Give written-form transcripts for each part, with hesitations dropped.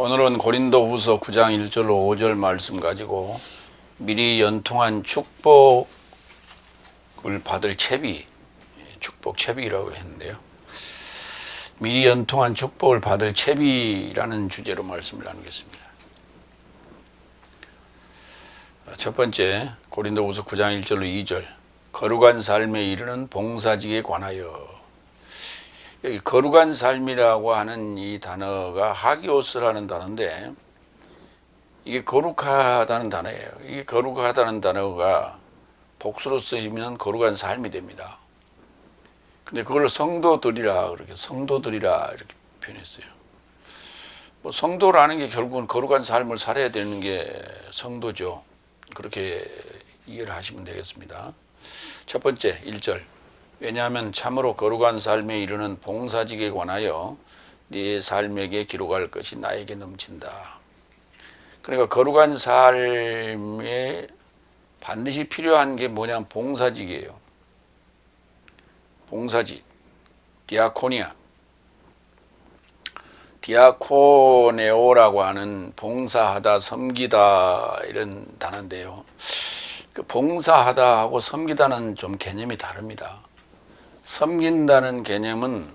오늘은 고린도후서 9장 1절로 5절 말씀 가지고 미리 연통한 축복을 받을 채비, 축복 채비라고 했는데요. 미리 연통한 축복을 받을 채비라는 주제로 말씀을 나누겠습니다. 첫 번째, 고린도후서 9장 1절로 2절, 거룩한 삶에 이르는 봉사직에 관하여. 여기 거룩한 삶이라고 하는 이 단어가 하기오스라는 단어인데, 이게 거룩하다는 단어예요. 이게 거룩하다는 단어가 복수로 쓰이면 거룩한 삶이 됩니다. 근데 그걸 성도들이라 이렇게 표현했어요. 뭐 성도라는 게 결국은 거룩한 삶을 살아야 되는 게 성도죠. 그렇게 이해를 하시면 되겠습니다. 첫 번째 1절, 왜냐하면 참으로 거룩한 삶에 이르는 봉사직에 관하여 네 삶에게 기록할 것이 나에게 넘친다. 그러니까 거룩한 삶에 반드시 필요한 게 뭐냐면 봉사직이에요. 봉사직, 디아코니아, 디아코네오라고 하는 봉사하다, 섬기다 이런 단어인데요. 그 봉사하다하고 섬기다는 좀 개념이 다릅니다. 섬긴다는 개념은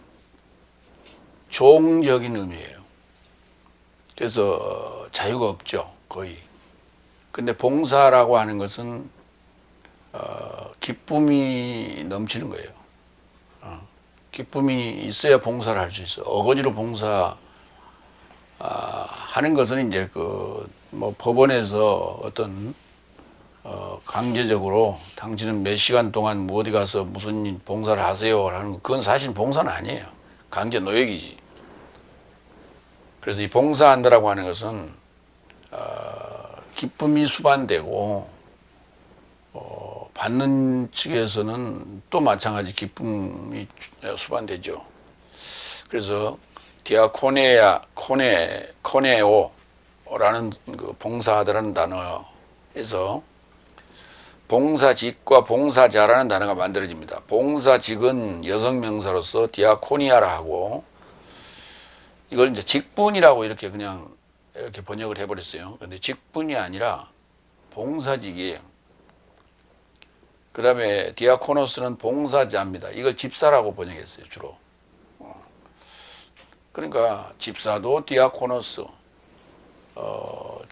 종적인 의미예요. 그래서 자유가 없죠, 거의. 근데 봉사라고 하는 것은 기쁨이 넘치는 거예요. 기쁨이 있어야 봉사를 할 수 있어. 어거지로 봉사 하는 것은 이제 뭐 법원에서 어떤 강제적으로 당신은 몇 시간 동안 뭐 어디 가서 무슨 봉사를 하세요 라는 그건 사실 봉사는 아니에요. 강제 노역이지. 그래서 이 봉사한다라고 하는 것은 기쁨이 수반되고 받는 측에서는 또 마찬가지 기쁨이 수반되죠. 그래서 코네오라는 그 봉사하다라는 단어에서 봉사직과 봉사자라는 단어가 만들어집니다. 봉사직은 여성 명사로서 디아코니아라 하고, 이걸 이제 직분이라고 이렇게 그냥 이렇게 번역을 해버렸어요. 그런데 직분이 아니라 봉사직이에요. 그 다음에 디아코노스는 봉사자입니다. 이걸 집사라고 번역했어요, 주로. 그러니까 집사도 디아코노스,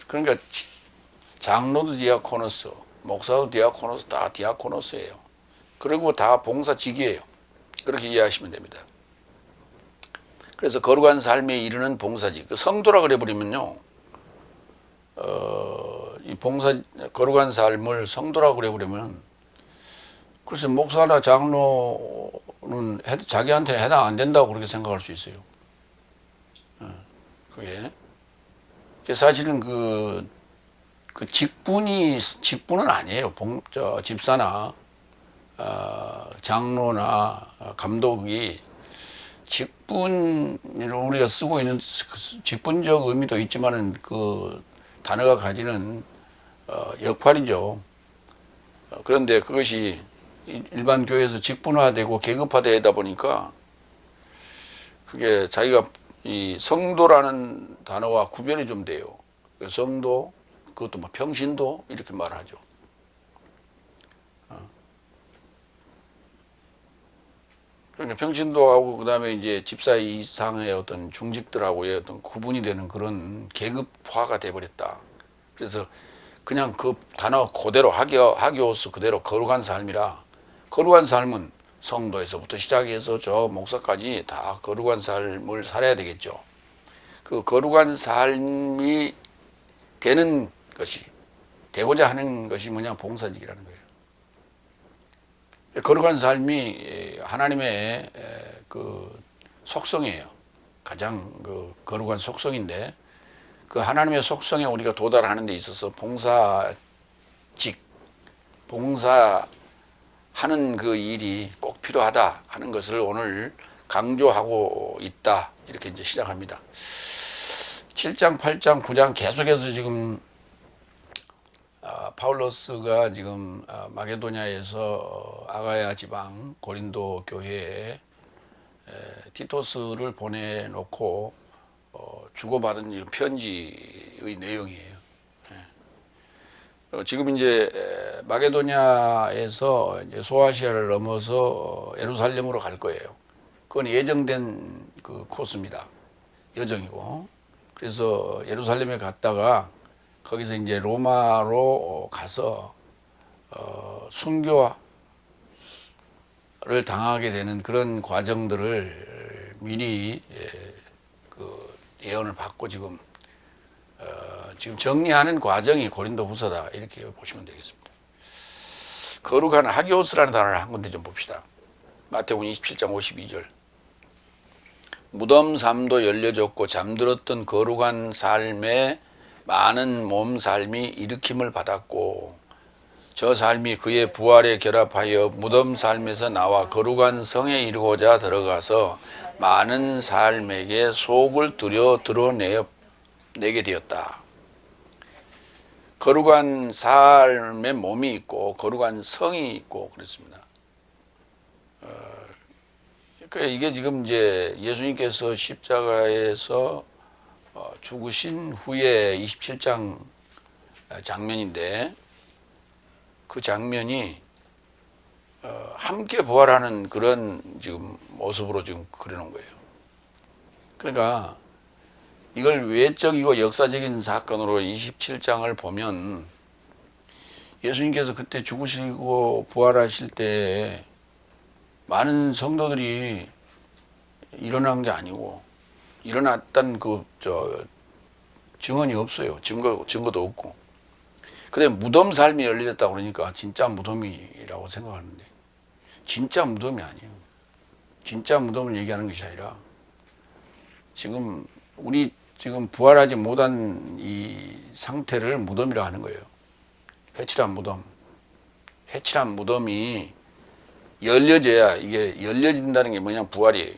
그러니까 장로도 디아코노스, 목사도 디아코노스, 다 디아코노스예요. 그리고 다 봉사직이에요. 그렇게 이해하시면 됩니다. 그래서 거룩한 삶에 이르는 봉사직, 성도라 그래버리면요, 이 거룩한 삶을 성도라 그래버리면, 글쎄 목사나 장로는 자기한테는 해당 안 된다고 그렇게 생각할 수 있어요. 그게 사실은 그 직분은 아니에요. 집사나 장로나 감독이 직분을 우리가 쓰고 있는 직분적 의미도 있지만은 그 단어가 가지는 역할이죠. 그런데 그것이 일반 교회에서 직분화되고 계급화되다 보니까 그게 자기가 이 성도라는 단어와 구별이 좀 돼요. 성도, 그것도 뭐 평신도 이렇게 말하죠. 그러니까 평신도하고 그다음에 이제 집사 이상의 어떤 중직들하고의 어떤 구분이 되는 그런 계급화가 돼버렸다. 그래서 그냥 그 단어 그대로 하기오스 그대로 거룩한 삶이라, 거룩한 삶은 성도에서부터 시작해서 저 목사까지 다 거룩한 삶을 살아야 되겠죠. 그 거룩한 삶이 되고자 하는 것이 뭐냐, 봉사직이라는 거예요. 거룩한 삶이 하나님의 그 속성이에요. 가장 그 거룩한 속성인데, 그 하나님의 속성에 우리가 도달하는 데 있어서 봉사하는 그 일이 꼭 필요하다 하는 것을 오늘 강조하고 있다. 이렇게 이제 시작합니다. 7장, 8장, 9장 계속해서 지금 파울로스가 지금 마게도냐에서 아가야 지방 고린도 교회에 티토스를 보내놓고 주고받은 지금 편지의 내용이에요. 지금 이제 마게도냐에서 이제 소아시아를 넘어서 예루살렘으로 갈 거예요. 그건 예정된 그 코스입니다. 여정이고. 그래서 예루살렘에 갔다가 거기서 이제 로마로 가서 순교를 당하게 되는 그런 과정들을 미리 그 예언을 받고 지금 정리하는 과정이 고린도후서다 이렇게 보시면 되겠습니다. 거룩한 하기오스라는 단어를 한 군데 좀 봅시다. 마태복음 27장 52절. 무덤 삶도 열려졌고 잠들었던 거룩한 삶에 많은 몸 삶이 일으킴을 받았고 저 삶이 그의 부활에 결합하여 무덤 삶에서 나와 거룩한 성에 이르고자 들어가서 많은 삶에게 속을 드러내게 되었다. 거룩한 삶의 몸이 있고 거룩한 성이 있고 그렇습니다. 그래 이게 지금 이제 예수님께서 십자가에서 죽으신 후에 27장 장면인데 그 장면이 함께 부활하는 그런 지금 모습으로 지금 그려놓은 거예요. 그러니까 이걸 외적이고 역사적인 사건으로 27장을 보면 예수님께서 그때 죽으시고 부활하실 때 많은 성도들이 일어난 게 아니고 일어났다는 증언이 없어요. 증거도 없고. 근데 무덤 삶이 열렸다고 그러니까 진짜 무덤이라고 생각하는데 진짜 무덤이 아니에요. 진짜 무덤을 얘기하는 것이 아니라 지금 우리 지금 부활하지 못한 이 상태를 무덤이라 하는 거예요. 회칠한 무덤. 회칠한 무덤이 열려져야 이게 열려진다는 게 뭐냐 부활이에요.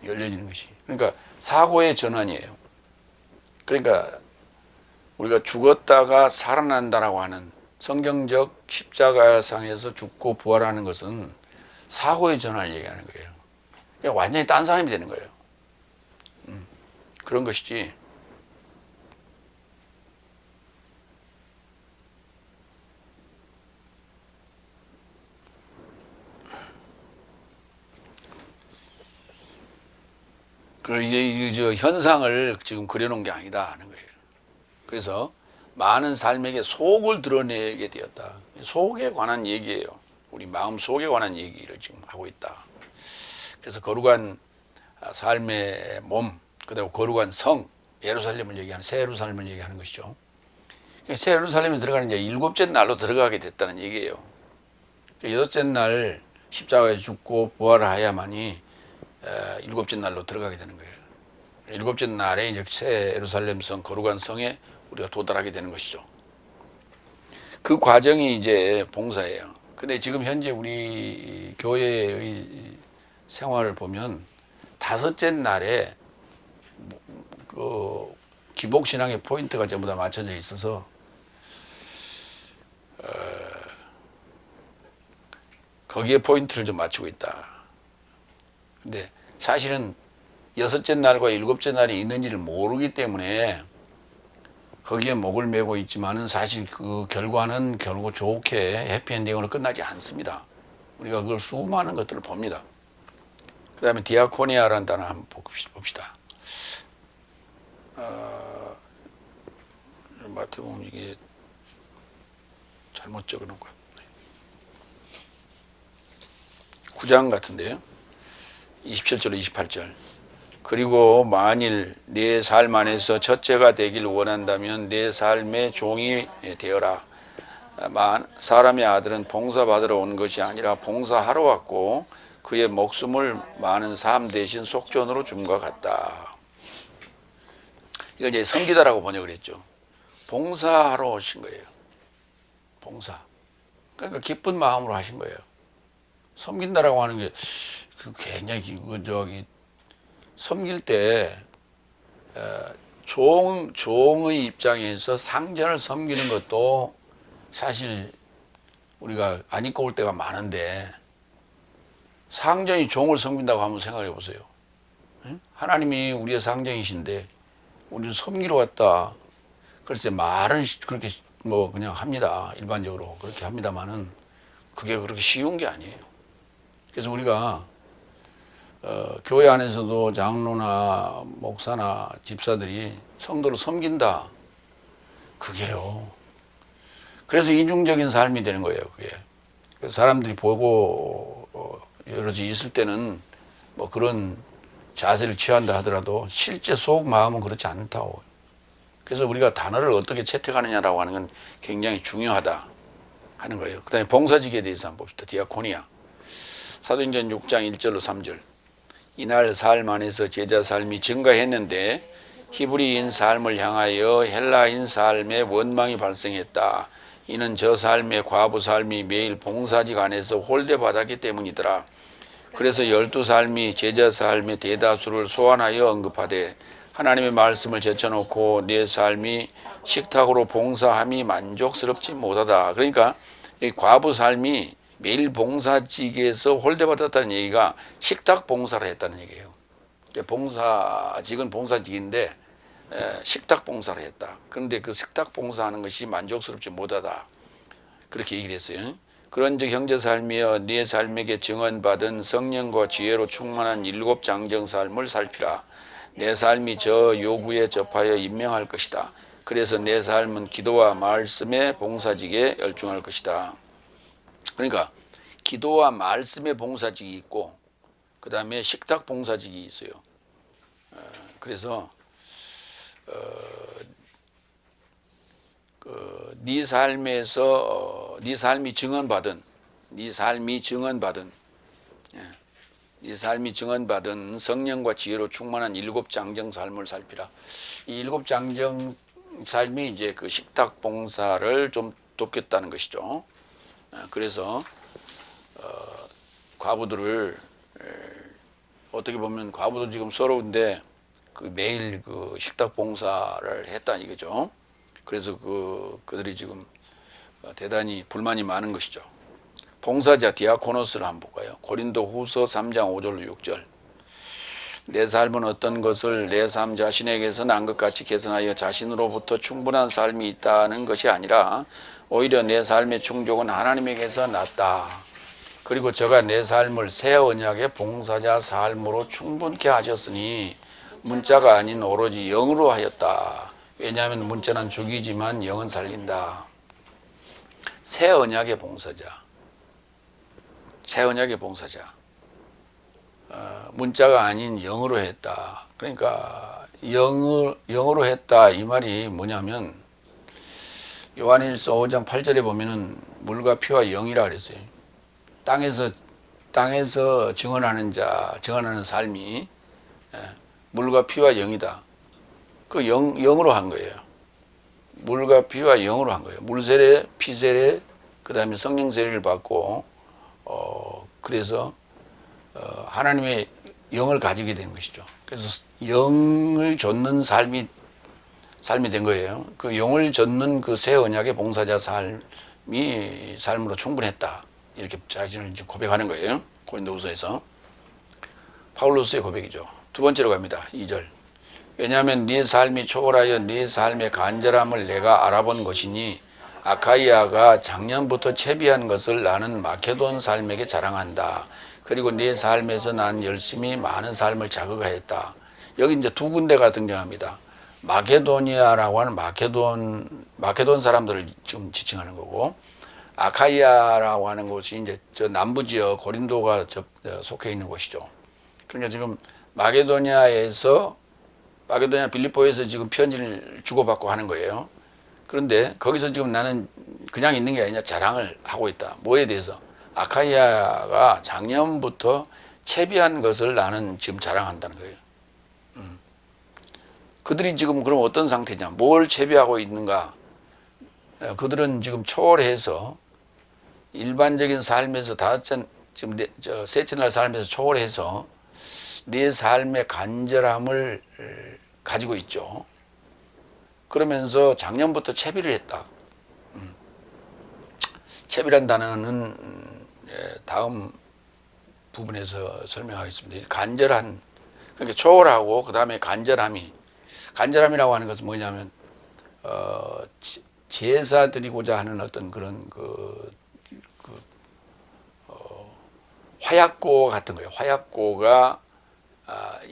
열려지는 것이. 그러니까 사고의 전환이에요. 그러니까 우리가 죽었다가 살아난다라고 하는 성경적 십자가상에서 죽고 부활하는 것은 사고의 전환을 얘기하는 거예요. 그러니까 완전히 딴 사람이 되는 거예요. 그런 것이지. 이제 현상을 지금 그려놓은 게 아니다 하는 거예요. 그래서 많은 삶에게 속을 드러내게 되었다. 속에 관한 얘기예요. 우리 마음 속에 관한 얘기를 지금 하고 있다. 그래서 거룩한 삶의 몸, 그다음 거룩한 성, 예루살렘을 얘기하는 새 예루살렘을 얘기하는 것이죠. 새 예루살렘에 들어가는 이제 일곱째 날로 들어가게 됐다는 얘기예요. 여섯째 날 십자가에 죽고 부활하야만이 일곱째 날로 들어가게 되는 거예요. 일곱째 날에 이제 새 예루살렘 성, 거룩한 성에 우리가 도달하게 되는 것이죠. 그 과정이 이제 봉사예요. 근데 지금 현재 우리 교회의 생활을 보면 다섯째 날에 그 기복신앙의 포인트가 전부 다 맞춰져 있어서 거기에 포인트를 좀 맞추고 있다. 근데 사실은 여섯째 날과 일곱째 날이 있는지를 모르기 때문에 거기에 목을 메고 있지만은 사실 그 결과는 결국 좋게 해피엔딩으로 끝나지 않습니다. 우리가 그걸 수많은 것들을 봅니다. 그 다음에 디아코니아라는 단어 한번 봅시다. 마태복음 이게 잘못 적어놓은 것 같네. 9장 같은데요. 27절 28절. 그리고 만일 내 삶 안에서 첫째가 되길 원한다면 내 삶의 종이 되어라. 사람의 아들은 봉사받으러 온 것이 아니라 봉사하러 왔고 그의 목숨을 많은 삶 대신 속전으로 줌과 같다. 이걸 이제 섬기다라고 번역을 했죠. 봉사하러 오신 거예요. 봉사. 그러니까 기쁜 마음으로 하신 거예요. 섬긴다라고 하는 게 굉장히 섬길 때 종의 입장에서 상전을 섬기는 것도 사실 우리가 안 입고 올 때가 많은데 상전이 종을 섬긴다고 한번 생각해 보세요. 하나님이 우리의 상전이신데 우리 섬기러 왔다. 글쎄 말은 그렇게 뭐 그냥 합니다. 일반적으로 그렇게 합니다만은 그게 그렇게 쉬운 게 아니에요. 그래서 우리가 교회 안에서도 장로나 목사나 집사들이 성도를 섬긴다. 그게요. 그래서 이중적인 삶이 되는 거예요. 그게 사람들이 보고 여럿이 있을 때는 뭐 그런 자세를 취한다 하더라도 실제 속 마음은 그렇지 않다고. 그래서 우리가 단어를 어떻게 채택하느냐라고 하는 건 굉장히 중요하다 하는 거예요. 그 다음에 봉사직에 대해서 한번 봅시다. 디아코니아. 사도행전 6장 1절로 3절. 이날 삶 안에서 제자 삶이 증가했는데 히브리인 삶을 향하여 헬라인 삶의 원망이 발생했다. 이는 저 삶의 과부 삶이 매일 봉사직 안에서 홀대받았기 때문이더라. 그래서 12삶이 제자 삶의 대다수를 소환하여 언급하되 하나님의 말씀을 제쳐놓고 내 삶이 식탁으로 봉사함이 만족스럽지 못하다. 그러니까 이 과부 삶이 매일 봉사직에서 홀대받았다는 얘기가 식탁 봉사를 했다는 얘기예요. 봉사직은 봉사직인데 식탁 봉사를 했다. 그런데 그 식탁 봉사하는 것이 만족스럽지 못하다. 그렇게 얘기를 했어요. 그런즉 형제 삶이여 네 삶에게 증언받은 성령과 지혜로 충만한 7 장정 삶을 살피라. 내 삶이 저 요구에 접하여 임명할 것이다. 그래서 내 삶은 기도와 말씀의 봉사직에 열중할 것이다. 그러니까 기도와 말씀의 봉사직이 있고 그 다음에 식탁 봉사직이 있어요. 그래서 네 삶에서 네 삶이 증언받은 네 삶이 증언받은 성령과 지혜로 충만한 7 장정 삶을 살피라. 이 7 장정 삶이 이제 그 식탁 봉사를 좀 돕겠다는 것이죠. 그래서 과부들을 어떻게 보면 과부도 지금 서러운데 그 매일 그 식탁 봉사를 했다 이거죠. 그래서 그들이 지금 대단히 불만이 많은 것이죠. 봉사자 디아코노스를 한번 볼까요? 고린도 후서 3장 5절로 6절. 내 삶은 어떤 것을 내 삶 자신에게서 난 것 같이 계산하여 자신으로부터 충분한 삶이 있다는 것이 아니라 오히려 내 삶의 충족은 하나님에게서 났다. 그리고 저가 내 삶을 새 언약의 봉사자 삶으로 충분케 하셨으니 문자가 아닌 오로지 영으로 하였다. 왜냐하면 문자는 죽이지만 영은 살린다. 새 언약의 봉사자. 새 언약의 봉사자. 문자가 아닌 영으로 했다. 그러니까 영으로 했다 이 말이 뭐냐면 요한일서 5장 8절에 보면은 물과 피와 영이라 그랬어요. 땅에서 증언하는 삶이 물과 피와 영이다. 그 영으로 한 거예요. 물과 피와 영으로 한 거예요. 물 세례, 피 세례, 그 다음에 성령 세례를 받고 그래서 하나님의 영을 가지게 된 것이죠. 그래서 영을 좇는 삶이 된 거예요. 그 영을 좇는 그 새 언약의 봉사자 삶이 삶으로 충분했다. 이렇게 자신을 이제 고백하는 거예요. 고린도후서에서 파울로스의 고백이죠. 두 번째로 갑니다. 2절. 왜냐하면 네 삶이 초월하여 네 삶의 간절함을 내가 알아본 것이니 아카이아가 작년부터 채비한 것을 나는 마케돈 삶에게 자랑한다. 그리고 네 삶에서 난 열심히 많은 삶을 자극하였다. 여기 이제 두 군데가 등장합니다. 마케도니아라고 하는 마케돈 사람들을 지금 지칭하는 거고, 아카이아라고 하는 곳이 이제 저 남부 지역 고린도가 속해 있는 곳이죠. 그러니까 지금 마케도니아 빌립보에서 지금 편지를 주고받고 하는 거예요. 그런데 거기서 지금 나는 그냥 있는 게 아니라 자랑을 하고 있다. 뭐에 대해서? 아카이아가 작년부터 채비한 것을 나는 지금 자랑한다는 거예요. 그들이 지금 그럼 어떤 상태냐? 뭘 채비하고 있는가? 그들은 지금 초월해서 일반적인 삶에서 지금 셋째 날 삶에서 초월해서 내 삶의 간절함을 가지고 있죠. 그러면서 작년부터 채비를 했다. 채비란 단어는 다음 부분에서 설명하겠습니다. 간절한, 그러니까 초월하고 그 다음에 간절함이 간절함이라고 하는 것은 뭐냐면 제사 드리고자 하는 어떤 그런 화약고 같은 거예요. 화약고가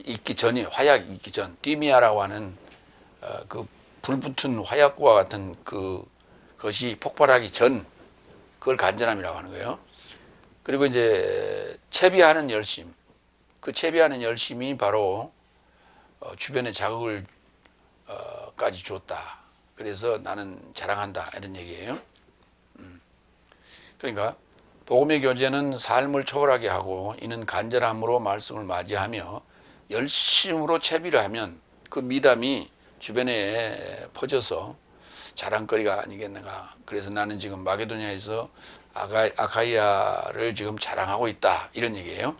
있기 전이 화약이 있기 전 디미아라고 하는 그 불붙은 화약고와 같은 그것이 폭발하기 전 그걸 간절함이라고 하는 거예요. 그리고 이제 채비하는 열심, 그 채비하는 열심이 바로 주변에 자극을 까지 줬다. 그래서 나는 자랑한다 이런 얘기예요. 그러니까 복음의 교제는 삶을 초월하게 하고 이는 간절함으로 말씀을 맞이하며 열심으로 채비를 하면 그 미담이 주변에 퍼져서 자랑거리가 아니겠는가. 그래서 나는 지금 마게도냐에서 아카이아를 지금 자랑하고 있다 이런 얘기예요.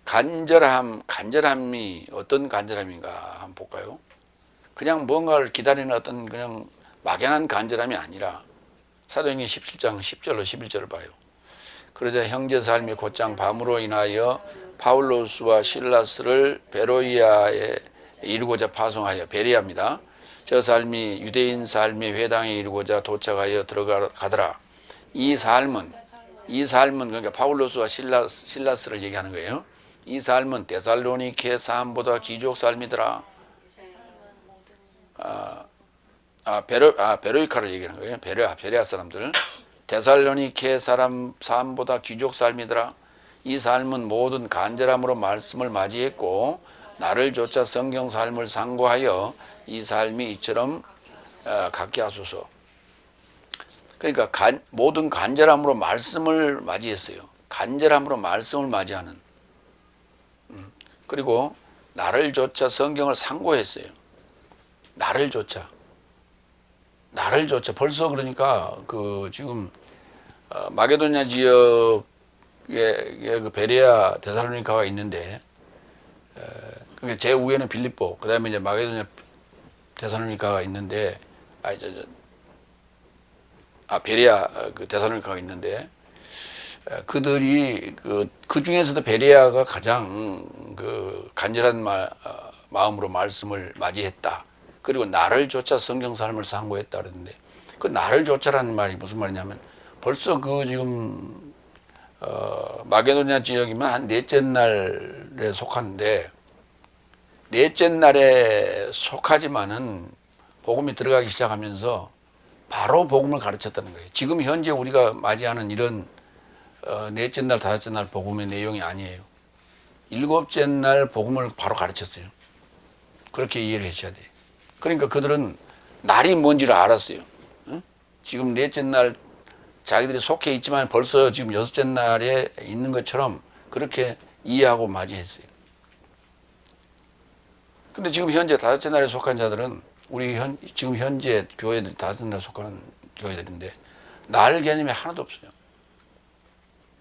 간절함이 어떤 간절함인가 한번 볼까요? 그냥 뭔가를 기다리는 어떤 그냥 막연한 간절함이 아니라 사도행전 17장 10절로 11절을 봐요. 그러자 형제 삶이 곧장 밤으로 인하여 파울로스와 실라스를 베로이아에 이르고자 파송하여 베레아입니다. 저 삶이 유대인 삶의 회당에 이르고자 도착하여 들어가더라. 이 삶은 그러니까 파울로스와 실라스를 얘기하는 거예요. 이 삶은 데살로니케 삶보다 기족 삶이더라. 베로이카를 얘기하는 거예요. 베레아 사람들. 데살로니케 사람 삶보다 귀족 삶이더라. 이 삶은 모든 간절함으로 말씀을 맞이했고 나를 조차 성경 삶을 상고하여 이 삶이 이처럼 갖게 하소서. 그러니까 모든 간절함으로 말씀을 맞이했어요. 간절함으로 말씀을 맞이하는. 그리고 나를 조차 성경을 상고했어요. 나를 조차 벌써 그러니까 지금 마게도냐 지역에 그 베레아 데살로니가가 있는데 그게 제 위에는 빌립보, 그다음에 이제 마게도냐 데살로니가가 있는데 베레아 그 데살로니가가 있는데 그들이 그 중에서도 베레아가 가장 간절한 마음으로 말씀을 맞이했다. 그리고 나를 조차 성경 삶을 상고했다 그랬는데 그 나를 조차라는 말이 무슨 말이냐면 벌써 지금 마게도냐 지역이면 한 넷째 날에 속하는데 넷째 날에 속하지만은 복음이 들어가기 시작하면서 바로 복음을 가르쳤다는 거예요. 지금 현재 우리가 맞이하는 이런 넷째 날, 다섯째 날 복음의 내용이 아니에요. 일곱째 날 복음을 바로 가르쳤어요. 그렇게 이해를 하셔야 돼요. 그러니까 그들은 날이 뭔지를 알았어요. 지금 넷째 날 자기들이 속해 있지만 벌써 지금 여섯째 날에 있는 것처럼 그렇게 이해하고 맞이했어요. 근데 지금 현재 다섯째 날에 속한 자들은 지금 현재 교회들 다섯째 날에 속하는 교회들인데 날 개념이 하나도 없어요.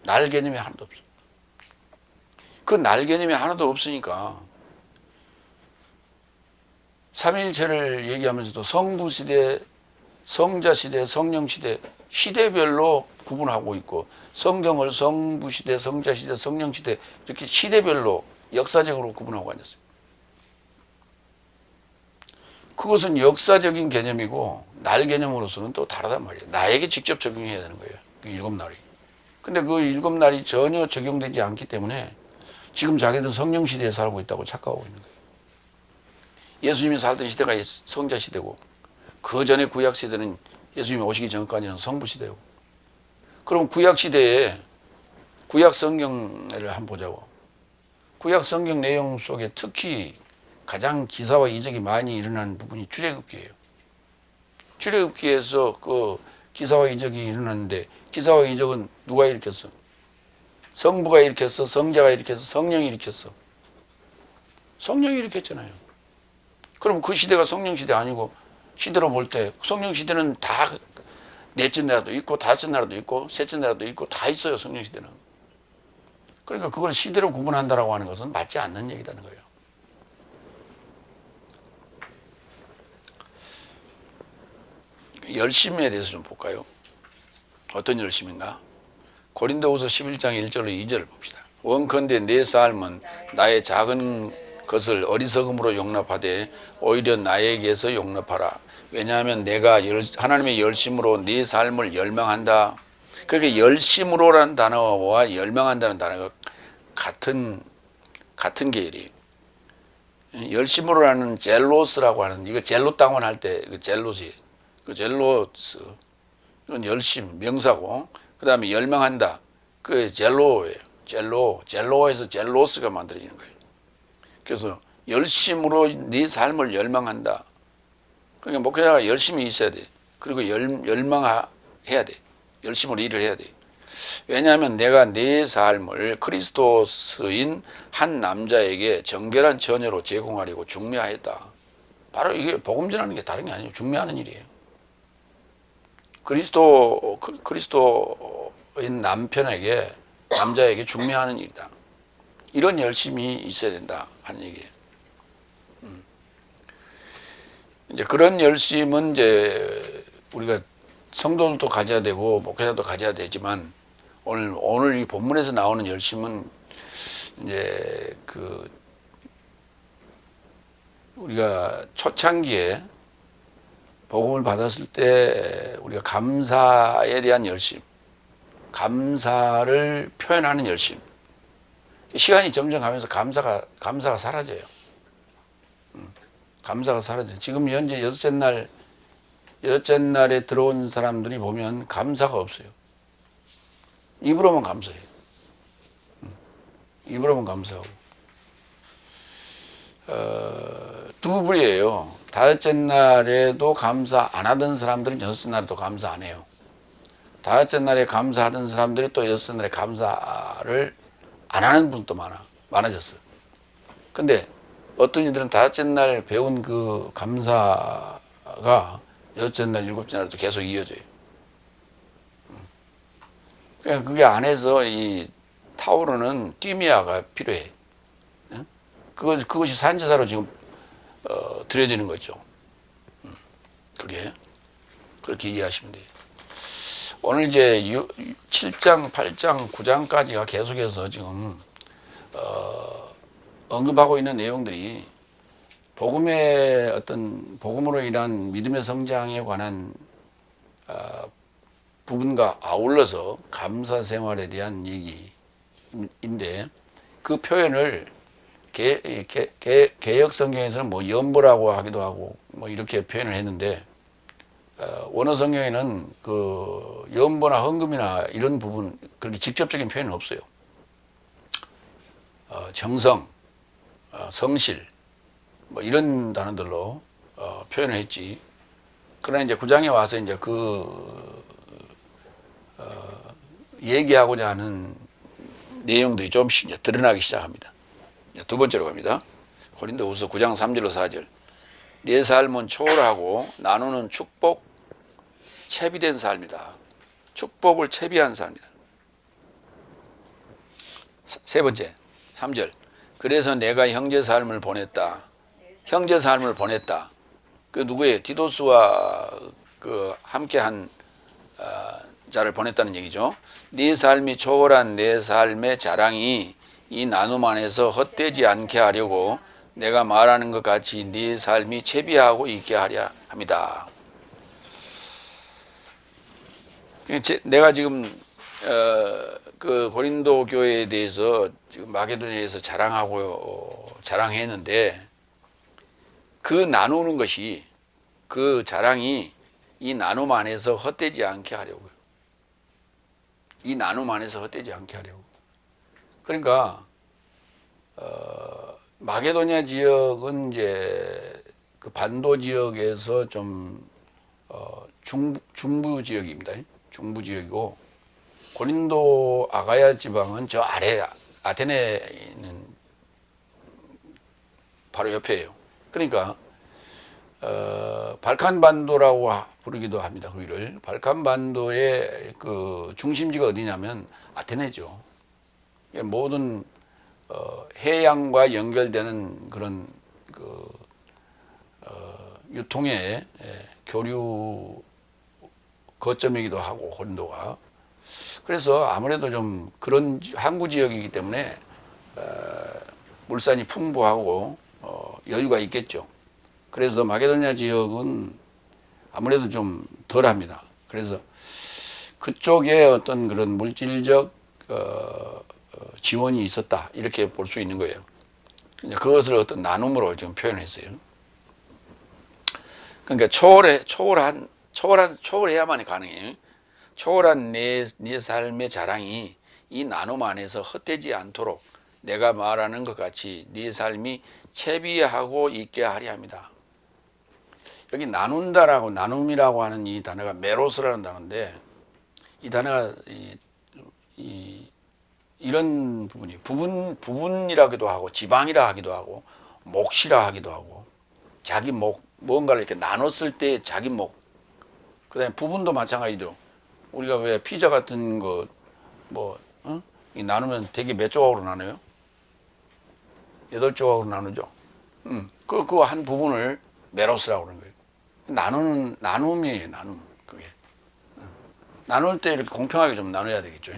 날 개념이 하나도 없어요. 그 날 개념이 하나도 없으니까 삼위일체를 얘기하면서도 성부 시대, 성자 시대, 성령 시대, 시대별로 구분하고 있고 성경을 성부 시대, 성자 시대, 성령 시대 이렇게 시대별로 역사적으로 구분하고 앉았어요. 그것은 역사적인 개념이고 날 개념으로서는 또 다르단 말이에요. 나에게 직접 적용해야 되는 거예요. 그 일곱 날이. 근데 그 일곱 날이 전혀 적용되지 않기 때문에 지금 자기들은 성령 시대에 살고 있다고 착각하고 있는 거예요. 예수님이 살던 시대가 성자 시대고 그 전에 구약 시대는 예수님이 오시기 전까지는 성부 시대고. 그럼 구약 시대에 구약 성경을 한번 보자고. 구약 성경 내용 속에 특히 가장 기사와 이적이 많이 일어나는 부분이 출애굽기예요. 출애굽기에서 그 기사와 이적이 일어났는데 기사와 이적은 누가 일으켰어? 성부가 일으켰어? 성자가 일으켰어? 성령이 일으켰어? 성령이 일으켰잖아요. 그럼 그 시대가 성령 시대 아니고 시대로 볼 때 성령 시대는 다 넷째 나라도 있고 다섯째 나라도 있고 셋째 나라도 있고 다 있어요. 성령 시대는. 그러니까 그걸 시대로 구분한다라고 하는 것은 맞지 않는 얘기라는 거예요. 열심에 대해서 좀 볼까요? 어떤 열심인가? 고린도후서 11장 1절로 2절을 봅시다. 원컨대 내 삶은 나의 작은 그것을 어리석음으로 용납하되 오히려 나에게서 용납하라. 왜냐하면 내가 하나님의 열심으로 네 삶을 열망한다. 그렇게 열심으로라는 단어와 열망한다는 단어가 같은 계열이에요. 열심으로라는 젤로스라고 하는, 이거 젤로 땅원 할 때 그 젤로지, 그 젤로스, 이건 열심 명사고, 그 다음에 열망한다, 그 젤로예요. 젤로에서 젤로스가 만들어지는 거예요. 그래서 열심으로 네 삶을 열망한다. 그러니까 목회자가 열심히 있어야 돼. 그리고 열망해야 돼. 열심으로 일을 해야 돼. 왜냐하면 내가 내 삶을 그리스도스인 한 남자에게 정결한 처녀로 제공하려고 중매하였다. 바로 이게 복음 전하는 게 다른 게 아니에요. 중매하는 일이에요. 그리스도인 남자에게 중매하는 일이다. 이런 열심이 있어야 된다 하는 얘기예요. 이제 그런 열심은 이제 우리가 성도들도 가져야 되고 목회자도 가져야 되지만, 오늘 이 본문에서 나오는 열심은 이제 우리가 초창기에 복음을 받았을 때 우리가 감사에 대한 열심, 감사를 표현하는 열심. 시간이 점점 가면서 감사가 사라져요. 감사가 사라져요. 지금 현재 여섯째 날에 들어온 사람들이 보면 감사가 없어요. 입으로만 감사해요. 입으로만 감사하고. 두 부류예요. 다섯째 날에도 감사 안 하던 사람들은 여섯째 날에도 감사 안 해요. 다섯째 날에 감사하던 사람들이 또 여섯째 날에 감사를 안 하는 분도 많아졌어. 근데 어떤 이들은 다섯째 날 배운 그 감사가 여섯째 날, 일곱째 날에도 계속 이어져요. 그러니까 그게 안에서 이 타오르는 띠미아가 필요해. 그것이 산제사로 지금 드려지는 거죠. 그게 그렇게 이해하시면 돼요. 오늘 이제 7장, 8장, 9장까지가 계속해서 지금 언급하고 있는 내용들이 복음으로 인한 믿음의 성장에 관한 부분과 아울러서 감사 생활에 대한 얘기인데, 그 표현을 개역 성경에서는 뭐 연보라고 하기도 하고 뭐 이렇게 표현을 했는데, 원어 성경에는 그 연보나 헌금이나 이런 부분, 그렇게 직접적인 표현은 없어요. 정성, 성실, 뭐 이런 단어들로 표현을 했지. 그러나 이제 9장에 와서 이제 얘기하고자 하는 내용들이 조금씩 이제 드러나기 시작합니다. 두 번째로 갑니다. 고린도후서 9장 3절로 4절. 내 삶은 초월하고 나누는 축복, 채비된 삶이다. 축복을 채비한 삶이다. 세 번째, 3절. 그래서 내가 형제 삶을 보냈다. 형제 삶을 보냈다. 그 누구예요? 디도스와 그 함께한 자를 보냈다는 얘기죠. 네 삶이 초월한 내 삶의 자랑이 이 나눔 안에서 헛되지 않게 하려고 내가 말하는 것 같이 네 삶이 채비하고 있게 하려 합니다. 내가 지금 그 고린도 교회에 대해서 지금 마게도냐에서 자랑했는데, 그 나누는 것이, 그 자랑이 이 나눔 안에서 헛되지 않게 하려고요. 이 나눔 안에서 헛되지 않게 하려고. 그러니까 마게도냐 지역은 이제 그 반도 지역에서 좀 중부 지역입니다. 중부 지역이고, 고린도 아가야 지방은 저 아래 아테네에 있는 바로 옆에예요. 그러니까 발칸 반도라고 부르기도 합니다. 거기를 발칸 반도의 그 중심지가 어디냐면 아테네죠. 모든 해양과 연결되는 그런 유통의 교류 거점이기도 하고, 고린도가. 그래서 아무래도 좀 그런 항구 지역이기 때문에 물산이 풍부하고 여유가 있겠죠. 그래서 마게도냐 지역은 아무래도 좀 덜합니다. 그래서 그쪽에 어떤 그런 물질적 지원이 있었다 이렇게 볼 수 있는 거예요. 그것을 어떤 나눔으로 지금 표현했어요. 그러니까 초월해야만 가능해요. 초월한 내 삶의 자랑이 이 나눔 안에서 헛되지 않도록 내가 말하는 것 같이 네 삶이 채비하고 있게 하려 합니다. 여기 나눈다라고 나눔이라고 하는 이 단어가 메로스라는 단어인데 이 단어가 이런 부분이 부분이라기도 하고 지방이라 하기도 하고 몫이라 하기도 하고 자기 몫 뭔가를 이렇게 나눴을 때 자기 몫 그다음에 부분도 마찬가지죠. 우리가 왜 피자 같은 거 나누면 되게 몇 조각으로 나눠요? 8조각으로 나누죠. 그 한 부분을 메로스라고 그러는 거예요. 나눔이에요, 나눔. 그게. 나눌 때 이렇게 공평하게 좀 나눠야 되겠죠.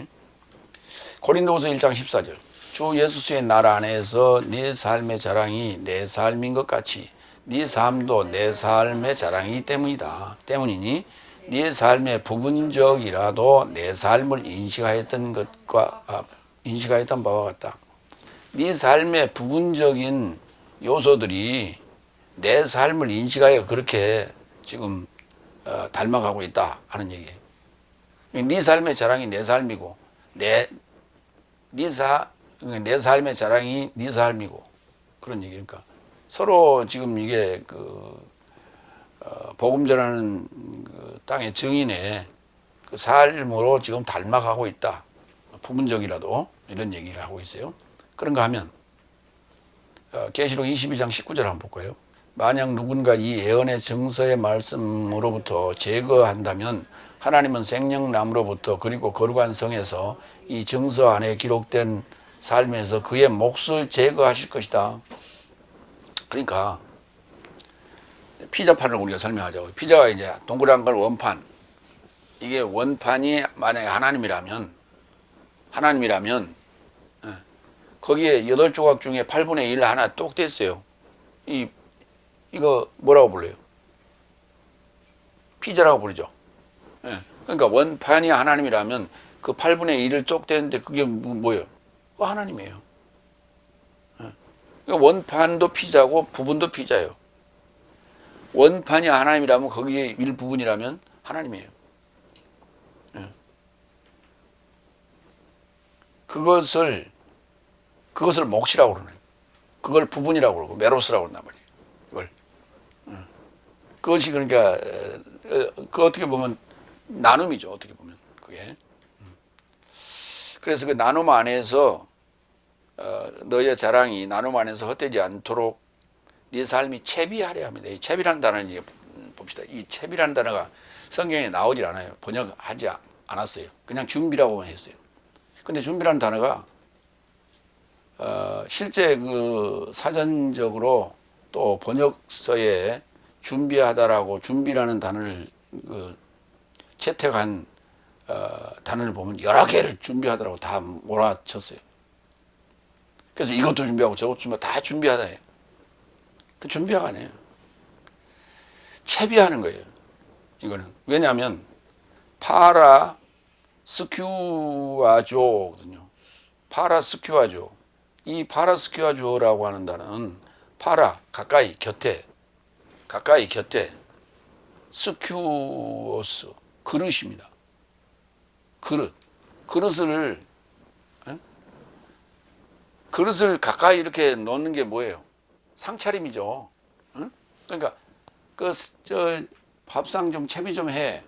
고린도후서 1장 14절. 주 예수의 날 안에서 네 삶의 자랑이 내 삶인 것 같이 네 삶도 내 삶의 자랑이기 때문이니 네 삶의 부분적이라도 내 삶을 인식하였던 바와 같다. 네 삶의 부분적인 요소들이 내 삶을 인식하여 그렇게 지금 닮아가고 있다 하는 얘기예요. 네 삶의 자랑이 내 삶이고 내 삶의 자랑이 네 삶이고 그런 얘기니까 서로 지금 이게 복음 전하는 땅의 증인의 그 삶으로 지금 닮아가고 있다. 부분적이라도 이런 얘기를 하고 있어요. 그런가 하면 계시록 22장 19절 한번 볼까요? 만약 누군가 이 예언의 증서의 말씀으로부터 제거한다면 하나님은 생명나무로부터 그리고 거룩한 성에서 이 증서 안에 기록된 삶에서 그의 몫을 제거하실 것이다. 그러니까 피자판을 우리가 설명하자고. 피자가 이제 동그란 걸 원판. 이게 원판이 만약에 하나님이라면 거기에 8조각 중에 8분의 1 하나 똑 됐어요. 이거 뭐라고 불러요? 피자라고 부르죠. 그러니까 원판이 하나님이라면 그 8분의 1을 똑 되는데 그게 뭐예요? 하나님이에요. 그러니까 원판도 피자고 부분도 피자예요. 원판이 하나님이라면 거기에 일부분이라면 하나님이에요. 그것을 몫이라고 그러네요. 그걸 부분이라고 그러고 메로스라고 그런단 말이에요. 이걸. 그것이 그러니까 그 어떻게 보면 나눔이죠. 어떻게 보면 그게. 그래서 그 나눔 안에서 너의 자랑이 나눔 안에서 헛되지 않도록 네 삶이 채비하려 합니다. 이 채비라는 단어를 이제 봅시다. 이 채비라는 단어가 성경에 나오질 않아요. 번역하지 않았어요. 그냥 준비라고만 했어요. 근데 준비라는 단어가 실제 그 사전적으로 또 번역서에 준비하다라고 준비라는 단어를 채택한 단어를 보면 여러 개를 준비하다라고 다 몰아쳤어요. 그래서 이것도 준비하고 저것도 준비하고 다 준비하다예요. 그 준비가 아니에요. 채비하는 거예요. 이거는 왜냐하면 파라스큐아조거든요. 파라스큐아조. 이 파라스큐아조라고 하는 단어는 가까이 곁에 스큐오스 그릇입니다. 그릇을 가까이 이렇게 놓는 게 뭐예요? 상차림이죠. 그러니까 밥상 좀 채비 좀 해.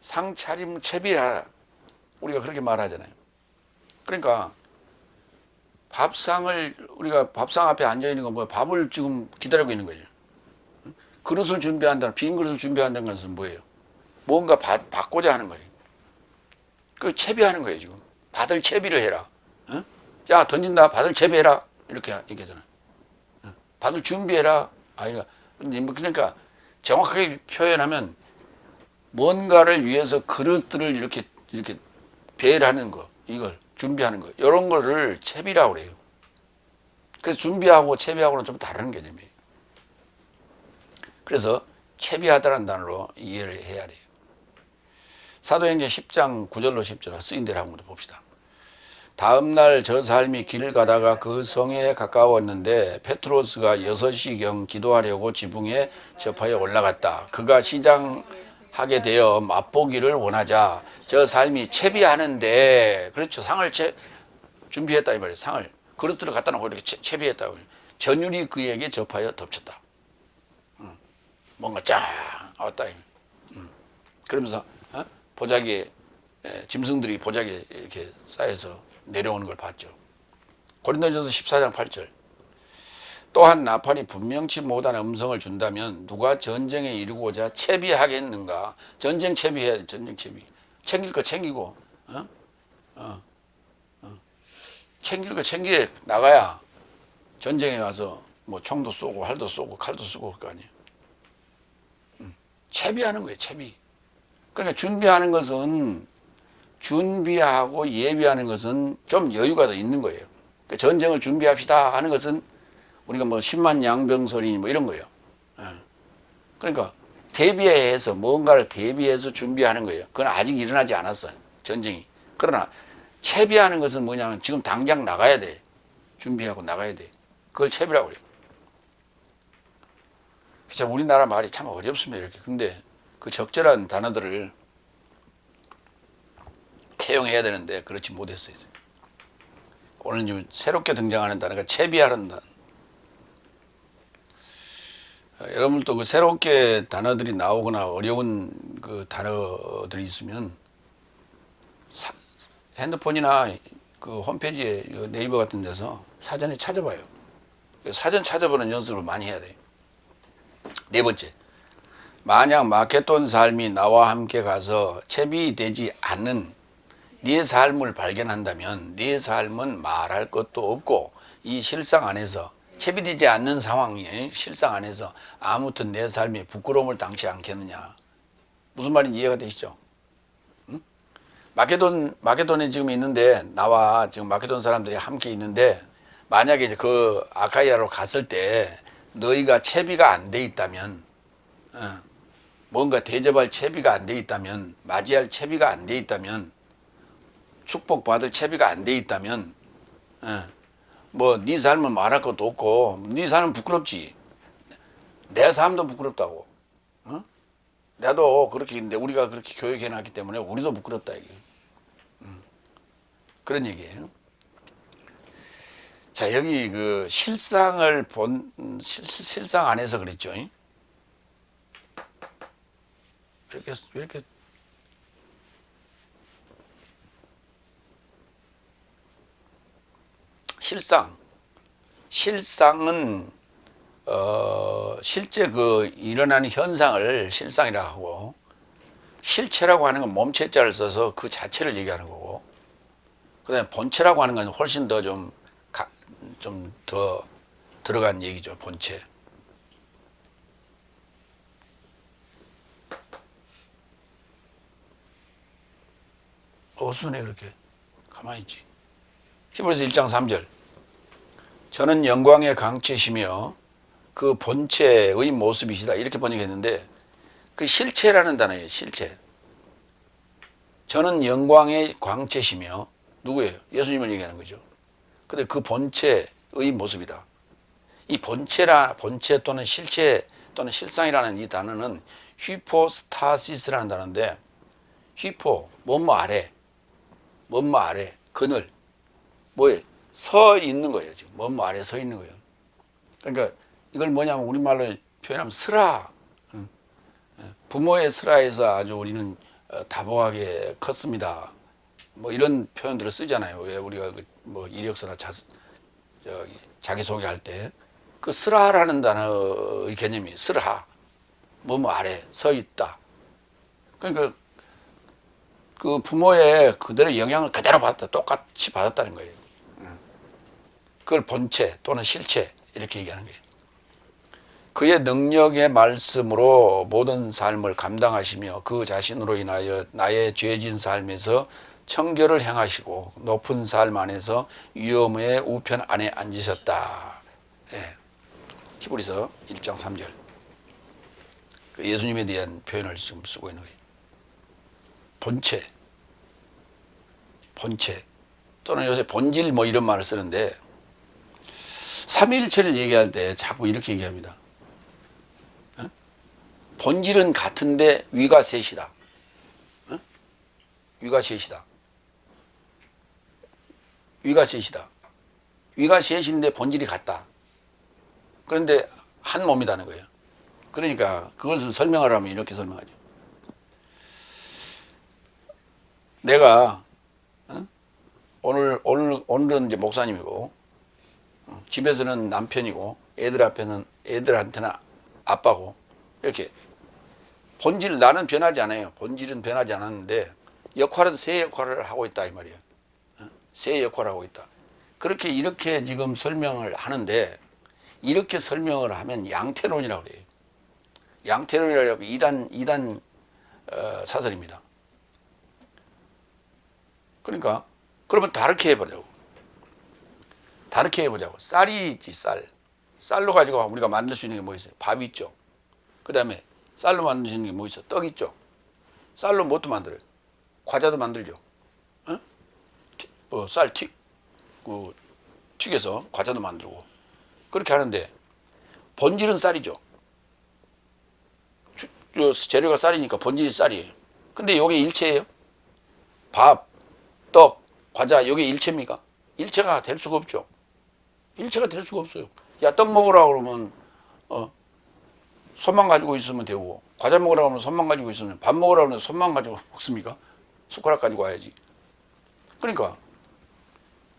상차림 채비하라. 우리가 그렇게 말하잖아요. 그러니까 우리가 밥상 앞에 앉아 있는 건 뭐예요? 밥을 지금 기다리고 있는 거죠. 그릇을 준비한다는, 빈 그릇을 준비한다는 것은 뭐예요? 뭔가 받고자 하는 거예요. 그 채비하는 거예요, 지금. 받을 채비를 해라. 자, 던진다. 받을 채비해라. 이렇게 얘기하잖아요. 받을 준비해라. 그러니까 정확하게 표현하면 뭔가를 위해서 그릇들을 이렇게 배열하는 거, 이걸 준비하는 거, 이런 거를 채비라고 그래요. 그래서 준비하고 채비하고는 좀 다른 개념이에요. 그래서 채비하다라는 단어로 이해를 해야 돼요. 사도행전 10장 9절로 10절 쓰인 대로 한번 봅시다. 다음 날 저 삶이 길을 가다가 그 성에 가까웠는데 페트로스가 6시경 기도하려고 지붕에 접하여 올라갔다. 그가 시장하게 되어 맛보기를 원하자 저 삶이 채비하는데, 그렇죠, 상을 준비했다 이 말이에요. 상을 그릇들을 갖다 놓고 이렇게 채비했다고. 전율이 그에게 접하여 덮쳤다. 뭔가 쫙 왔다. 그러면서 보자기에 짐승들이 보자기에 이렇게 쌓여서 내려오는 걸 봤죠. 고린도전서 14장 8절. 또한 나팔이 분명치 못한 음성을 준다면 누가 전쟁에 이르고자 채비하겠는가? 전쟁 채비해야 돼. 전쟁 채비. 챙길 거 챙기고, 챙길 거 챙겨 나가야 전쟁에 가서 뭐 총도 쏘고 활도 쏘고 칼도 쏘고 그럴 거 아니에요. 채비하는 거예요. 채비. 그러니까 준비하고 예비하는 것은 좀 여유가 더 있는 거예요. 그러니까 전쟁을 준비합시다 하는 것은 우리가 뭐 10만 양병설이 뭐 이런 거예요. 그러니까 대비해서 뭔가를 대비해서 준비하는 거예요. 그건 아직 일어나지 않았어요. 전쟁이. 그러나 채비하는 것은 뭐냐면 지금 당장 나가야 돼. 준비하고 나가야 돼. 그걸 채비라고 그래요. 참 우리나라 말이 참 어렵습니다. 이렇게. 근데 그 적절한 단어들을 채용해야 되는데 그렇지 못했어요. 오늘 좀 새롭게 등장하는 단어가 채비하는 단어. 여러분들도 그 새롭게 단어들이 나오거나 어려운 그 단어들이 있으면 핸드폰이나 그 홈페이지에 네이버 같은 데서 사전에 찾아봐요. 사전 찾아보는 연습을 많이 해야 돼요. 네 번째, 만약 마케돈 삶이 나와 함께 가서 채비되지 않는 네 삶을 발견한다면 네 삶은 말할 것도 없고 이 실상 안에서 채비되지 않는 상황이 실상 안에서 아무튼 내 삶에 부끄러움을 당치 않겠느냐. 무슨 말인지 이해가 되시죠? 응? 마케돈에 지금 있는데 나와 지금 마케돈 사람들이 함께 있는데 만약에 이제 그 아카이아로 갔을 때 너희가 채비가 안 돼 있다면, 뭔가 대접할 채비가 안 돼 있다면, 맞이할 채비가 안 돼 있다면, 축복받을 채비가 안 돼 있다면, 뭐 네 삶은 말할 것도 없고 네 삶은 부끄럽지. 내 삶도 부끄럽다고. 나도 그렇게 있는데 우리가 그렇게 교육해놨기 때문에 우리도 부끄럽다 이게. 그런 얘기예요. 자, 여기 그 실상 안에서 그랬죠. 이렇게 실상은 실제 그 일어나는 현상을 실상이라고 하고, 실체라고 하는 건 몸체자를 써서 그 자체를 얘기하는 거고, 그다음에 본체라고 하는 건 훨씬 더 좀 더 들어간 얘기죠. 본체. 어수네 그렇게 가만히 있지. 히브리서 1장 3절. 저는 영광의 강체시며 그 본체의 모습이시다. 이렇게 번역했는데 그 실체라는 단어예요. 실체. 저는 영광의 광채시며 누구예요? 예수님을 얘기하는 거죠. 근데 그 본체의 모습이다. 이 본체 또는 실체 또는 실상이라는 이 단어는 휘포스타시스라는 단어인데, 휘포 뭐뭐 아래, 그늘, 뭐에 서 있는 거예요. 지금 뭐뭐 아래 서 있는 거예요. 그러니까 이걸 뭐냐면 우리말로 표현하면 슬하, 부모의 슬하에서 아주 우리는 다복하게 컸습니다. 뭐 이런 표현들을 쓰잖아요. 왜 우리가 뭐 이력서나 자기소개할 때 그 슬하라는 단어의 개념이 슬하, 뭐뭐 아래 서 있다. 그러니까 그 부모의 그대로 영향을 그대로 받았다, 똑같이 받았다는 거예요. 그걸 본체 또는 실체 이렇게 얘기하는 거예요. 그의 능력의 말씀으로 모든 삶을 감당하시며 그 자신으로 인하여 나의 죄진 삶에서 청결을 행하시고 높은 삶 안에서 위엄의 우편 안에 앉으셨다. 예. 히브리서 1장 3절. 예수님에 대한 표현을 지금 쓰고 있는 거예요. 본체 또는 요새 본질 뭐 이런 말을 쓰는데 삼위일체를 얘기할 때 자꾸 이렇게 얘기합니다. 어? 본질은 같은데 위가 셋이다. 어? 위가 셋이다. 위가 셋이다. 위가 셋인데 본질이 같다. 그런데 한 몸이라는 거예요. 그러니까 그것을 설명을 하면 이렇게 설명하죠. 내가 오늘은 이제 목사님이고 집에서는 남편이고 애들한테는 아빠고 이렇게 본질 나는 변하지 않아요. 본질은 변하지 않았는데 역할은 새 역할을 하고 있다 이 말이에요. 새 역할을 하고 있다. 그렇게 이렇게 지금 설명을 하는데 이렇게 설명을 하면 양태론이라고 그래요. 양태론이라고 이단 사설입니다. 그러니까 그러면 다르게 해보자고. 다르게 해보자고. 쌀이 있지 쌀. 쌀로 가지고 우리가 만들 수 있는 게 뭐 있어요? 밥이 있죠. 그 다음에 쌀로 만들 수 있는 게 뭐 있어? 떡 있죠. 쌀로 뭣도 만들어요? 과자도 만들죠. 어? 뭐 쌀 튀겨서 과자도 만들고 그렇게 하는데 본질은 쌀이죠. 재료가 쌀이니까 본질이 쌀이에요. 근데 이게 일체예요? 밥, 떡, 과자 이게 일체입니까? 일체가 될 수가 없죠. 일체가 될 수가 없어요. 야, 떡 먹으라 그러면 손만 가지고 있으면 되고 과자 먹으라 그러면 손만 가지고 있으면 밥 먹으라 그러면 손만 가지고 먹습니까? 숟가락 가지고 와야지. 그러니까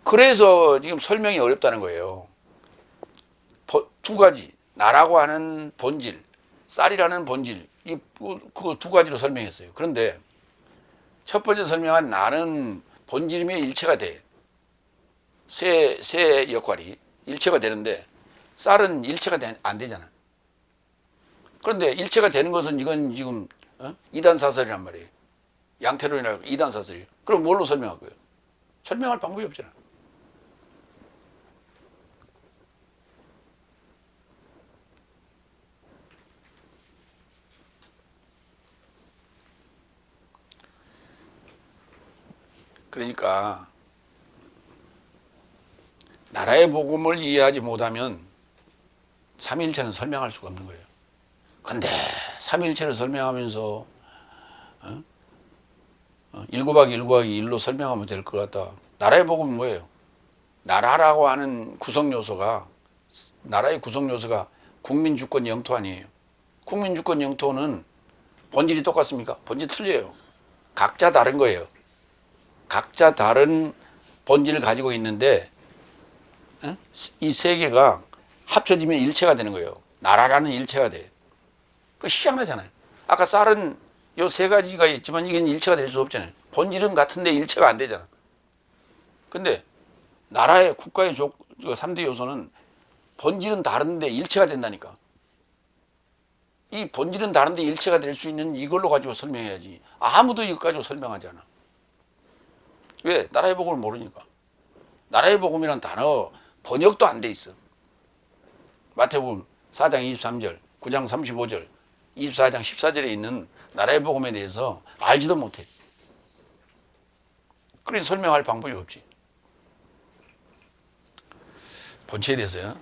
그래서 지금 설명이 어렵다는 거예요. 두 가지 나라고 하는 본질, 쌀이라는 본질 그거 두 가지로 설명했어요. 그런데 첫 번째 설명한 나는 본질이며 일체가 돼. 새 역할이 일체가 되는데 쌀은 일체가 안 되잖아. 그런데 일체가 되는 것은 이건 지금 이단사설이란 말이에요. 양태론이라고 이단사설이에요. 그럼 뭘로 설명할 거예요? 설명할 방법이 없잖아. 그러니까 나라의 복음을 이해하지 못하면 삼위일체는 설명할 수가 없는 거예요. 근데 삼위일체를 설명하면서 1 곱하기 1 곱하기 1로 설명하면 될 것 같다. 나라의 복음은 뭐예요? 나라라고 하는 나라의 구성 요소가 국민 주권 영토 아니에요. 국민 주권 영토는 본질이 똑같습니까? 본질 틀려요. 각자 다른 거예요. 각자 다른 본질을 가지고 있는데 이 세 개가 합쳐지면 일체가 되는 거예요. 나라라는 일체가 돼. 그 희한하잖아요. 아까 쌀은 요 세 가지가 있지만 이건 일체가 될 수 없잖아요. 본질은 같은데 일체가 안 되잖아. 근데 나라의 국가의 3대 요소는 본질은 다른데 일체가 된다니까. 이 본질은 다른데 일체가 될 수 있는 이걸로 가지고 설명해야지. 아무도 이거 가지고 설명하지 않아. 왜? 나라의 복음을 모르니까. 나라의 복음이란 단어 번역도 안 돼 있어. 마태복음 4장 23절, 9장 35절, 24장 14절에 있는 나라의 복음에 대해서 알지도 못해. 그러니 설명할 방법이 없지. 본체에 대해서요.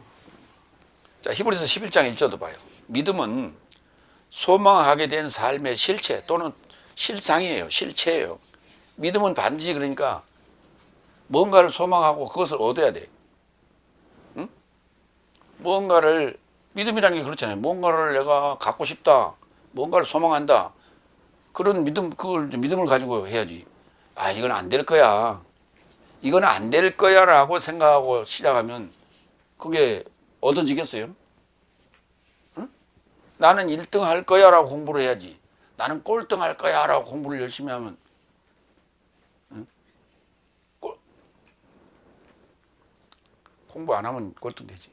자, 히브리서 11장 1절도 봐요. 믿음은 소망하게 된 삶의 실체 또는 실상이에요. 실체예요. 믿음은 반드시 그러니까 뭔가를 소망하고 그것을 얻어야 돼. 응? 뭔가를 믿음이라는 게 그렇잖아요. 뭔가를 내가 갖고 싶다. 뭔가를 소망한다. 그런 그걸 믿음을 가지고 해야지. 아, 이건 안 될 거야. 이건 안 될 거야라고 생각하고 시작하면 그게 얻어지겠어요? 응? 나는 1등 할 거야라고 공부를 해야지. 나는 꼴등 할 거야라고 공부를 열심히 하면 공부 안 하면 꼴등 되지.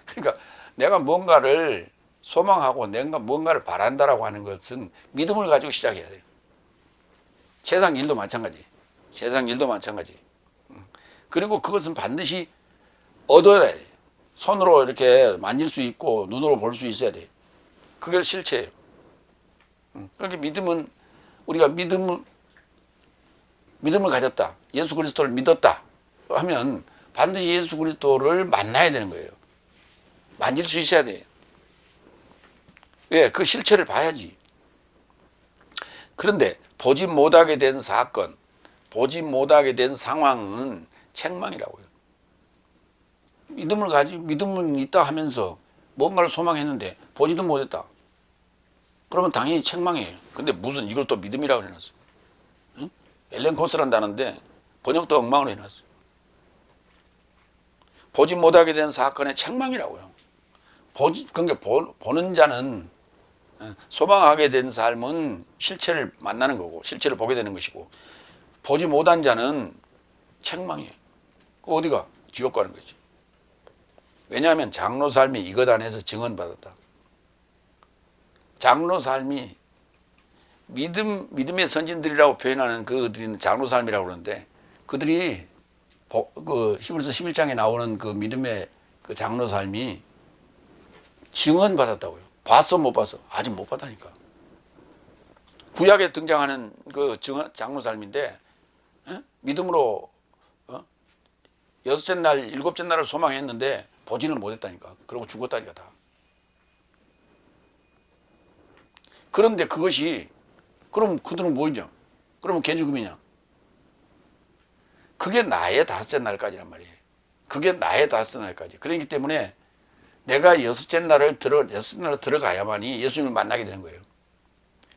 그러니까 내가 뭔가를 소망하고 내가 뭔가를 바란다라고 하는 것은 믿음을 가지고 시작해야 돼요. 세상 일도 마찬가지. 세상 일도 마찬가지. 그리고 그것은 반드시 얻어야 돼. 손으로 이렇게 만질 수 있고 눈으로 볼 수 있어야 돼. 그게 실체예요. 그렇게 믿음은 우리가 믿음을 가졌다. 예수 그리스도를 믿었다 하면 반드시 예수 그리스도를 만나야 되는 거예요. 만질 수 있어야 돼요. 왜? 그 실체를 봐야지. 그런데 보지 못하게 된 사건, 보지 못하게 된 상황은 책망이라고요. 믿음은 있다 하면서 뭔가를 소망했는데 보지도 못했다. 그러면 당연히 책망이에요. 근데 무슨 이걸 또 믿음이라고 해놨어. 응? 엘렌 코스란다는데 번역도 엉망으로 해놨어. 보지 못하게 된 사건의 책망이라고요. 그러니까 보는 자는 소망하게 된 삶은 실체를 만나는 거고 실체를 보게 되는 것이고 보지 못한 자는 책망이에요. 어디가? 지옥 가는 거지. 왜냐하면 장로 삶이 이것 안에서 증언받았다. 장로 삶이 믿음의 선진들이라고 표현하는 그들은 장로 삶이라고 그러는데 그들이 그 히브리서 11장에 나오는 그 믿음의 그 장로 삶이 증언받았다고요. 봤어 못 봤어? 아직 못 봤다니까. 구약에 등장하는 그 장로 삶인데 믿음으로 여섯째 날, 일곱째 날을 소망했는데 보지는 못했다니까. 그러고 죽었다니까 다. 그런데 그것이 그럼 그들은 뭐냐? 그러면 개죽음이냐? 그게 나의 다섯째 날까지란 말이에요. 그게 나의 다섯째 날까지. 그렇기 때문에 내가 여섯째 날을 들어가야만이 예수님을 만나게 되는 거예요.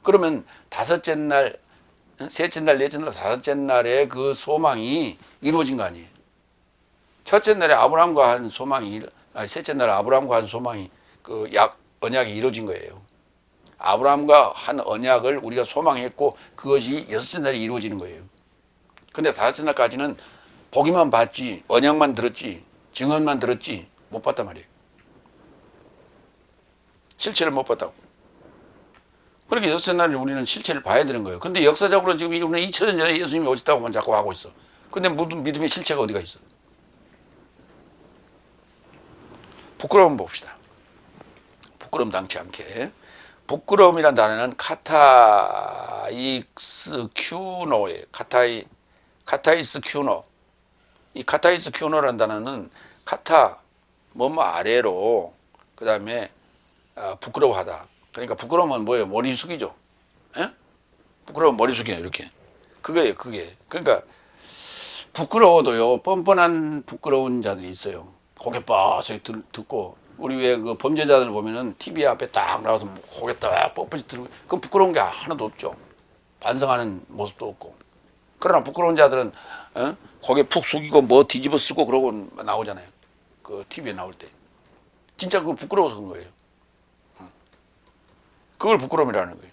그러면 다섯째 날, 셋째 날, 넷째 날, 다섯째 날의 그 소망이 이루어진 거 아니에요. 첫째 날에 아브라함과 한 소망이, 셋째 날에 아브라함과 한 소망이 그 언약이 이루어진 거예요. 아브라함과 한 언약을 우리가 소망했고 그것이 여섯째 날에 이루어지는 거예요. 근데 다섯째 날까지는 보기만 봤지, 언약만 들었지, 증언만 들었지 못 봤단 말이에요. 실체를 못 봤다고. 그렇게 여섯째 날에 우리는 실체를 봐야 되는 거예요. 근데 역사적으로 지금 우리는 2000년 전에 예수님이 오셨다고만 자꾸 하고 있어. 근데 믿음의 실체가 어디가 있어? 부끄러움 봅시다. 부끄러움 당치 않게. 부끄러움이란 단어는 카타이스 큐노예요. 카타이스 큐노. 이 카타이스 큐노라는 단어는 뭐뭐 아래로 그 다음에 부끄러워하다. 그러니까 부끄러움은 뭐예요? 머리 숙이죠. 예? 부끄러움은 머리 숙이요. 이렇게. 그거예요. 그게. 그러니까 부끄러워도요. 뻔뻔한 부끄러운 자들이 있어요. 고개 뻗어서 듣고 우리 왜 그 범죄자들 보면은 TV 앞에 딱 나와서 고개 딱 뻣뻣이 들고 그 부끄러운 게 하나도 없죠. 반성하는 모습도 없고. 그러나 부끄러운 자들은 고개 푹 숙이고 뭐 뒤집어 쓰고 그러고 나오잖아요. 그 TV에 나올 때. 진짜 그거 부끄러워서 그런 거예요. 그걸 부끄러움이라는 거예요.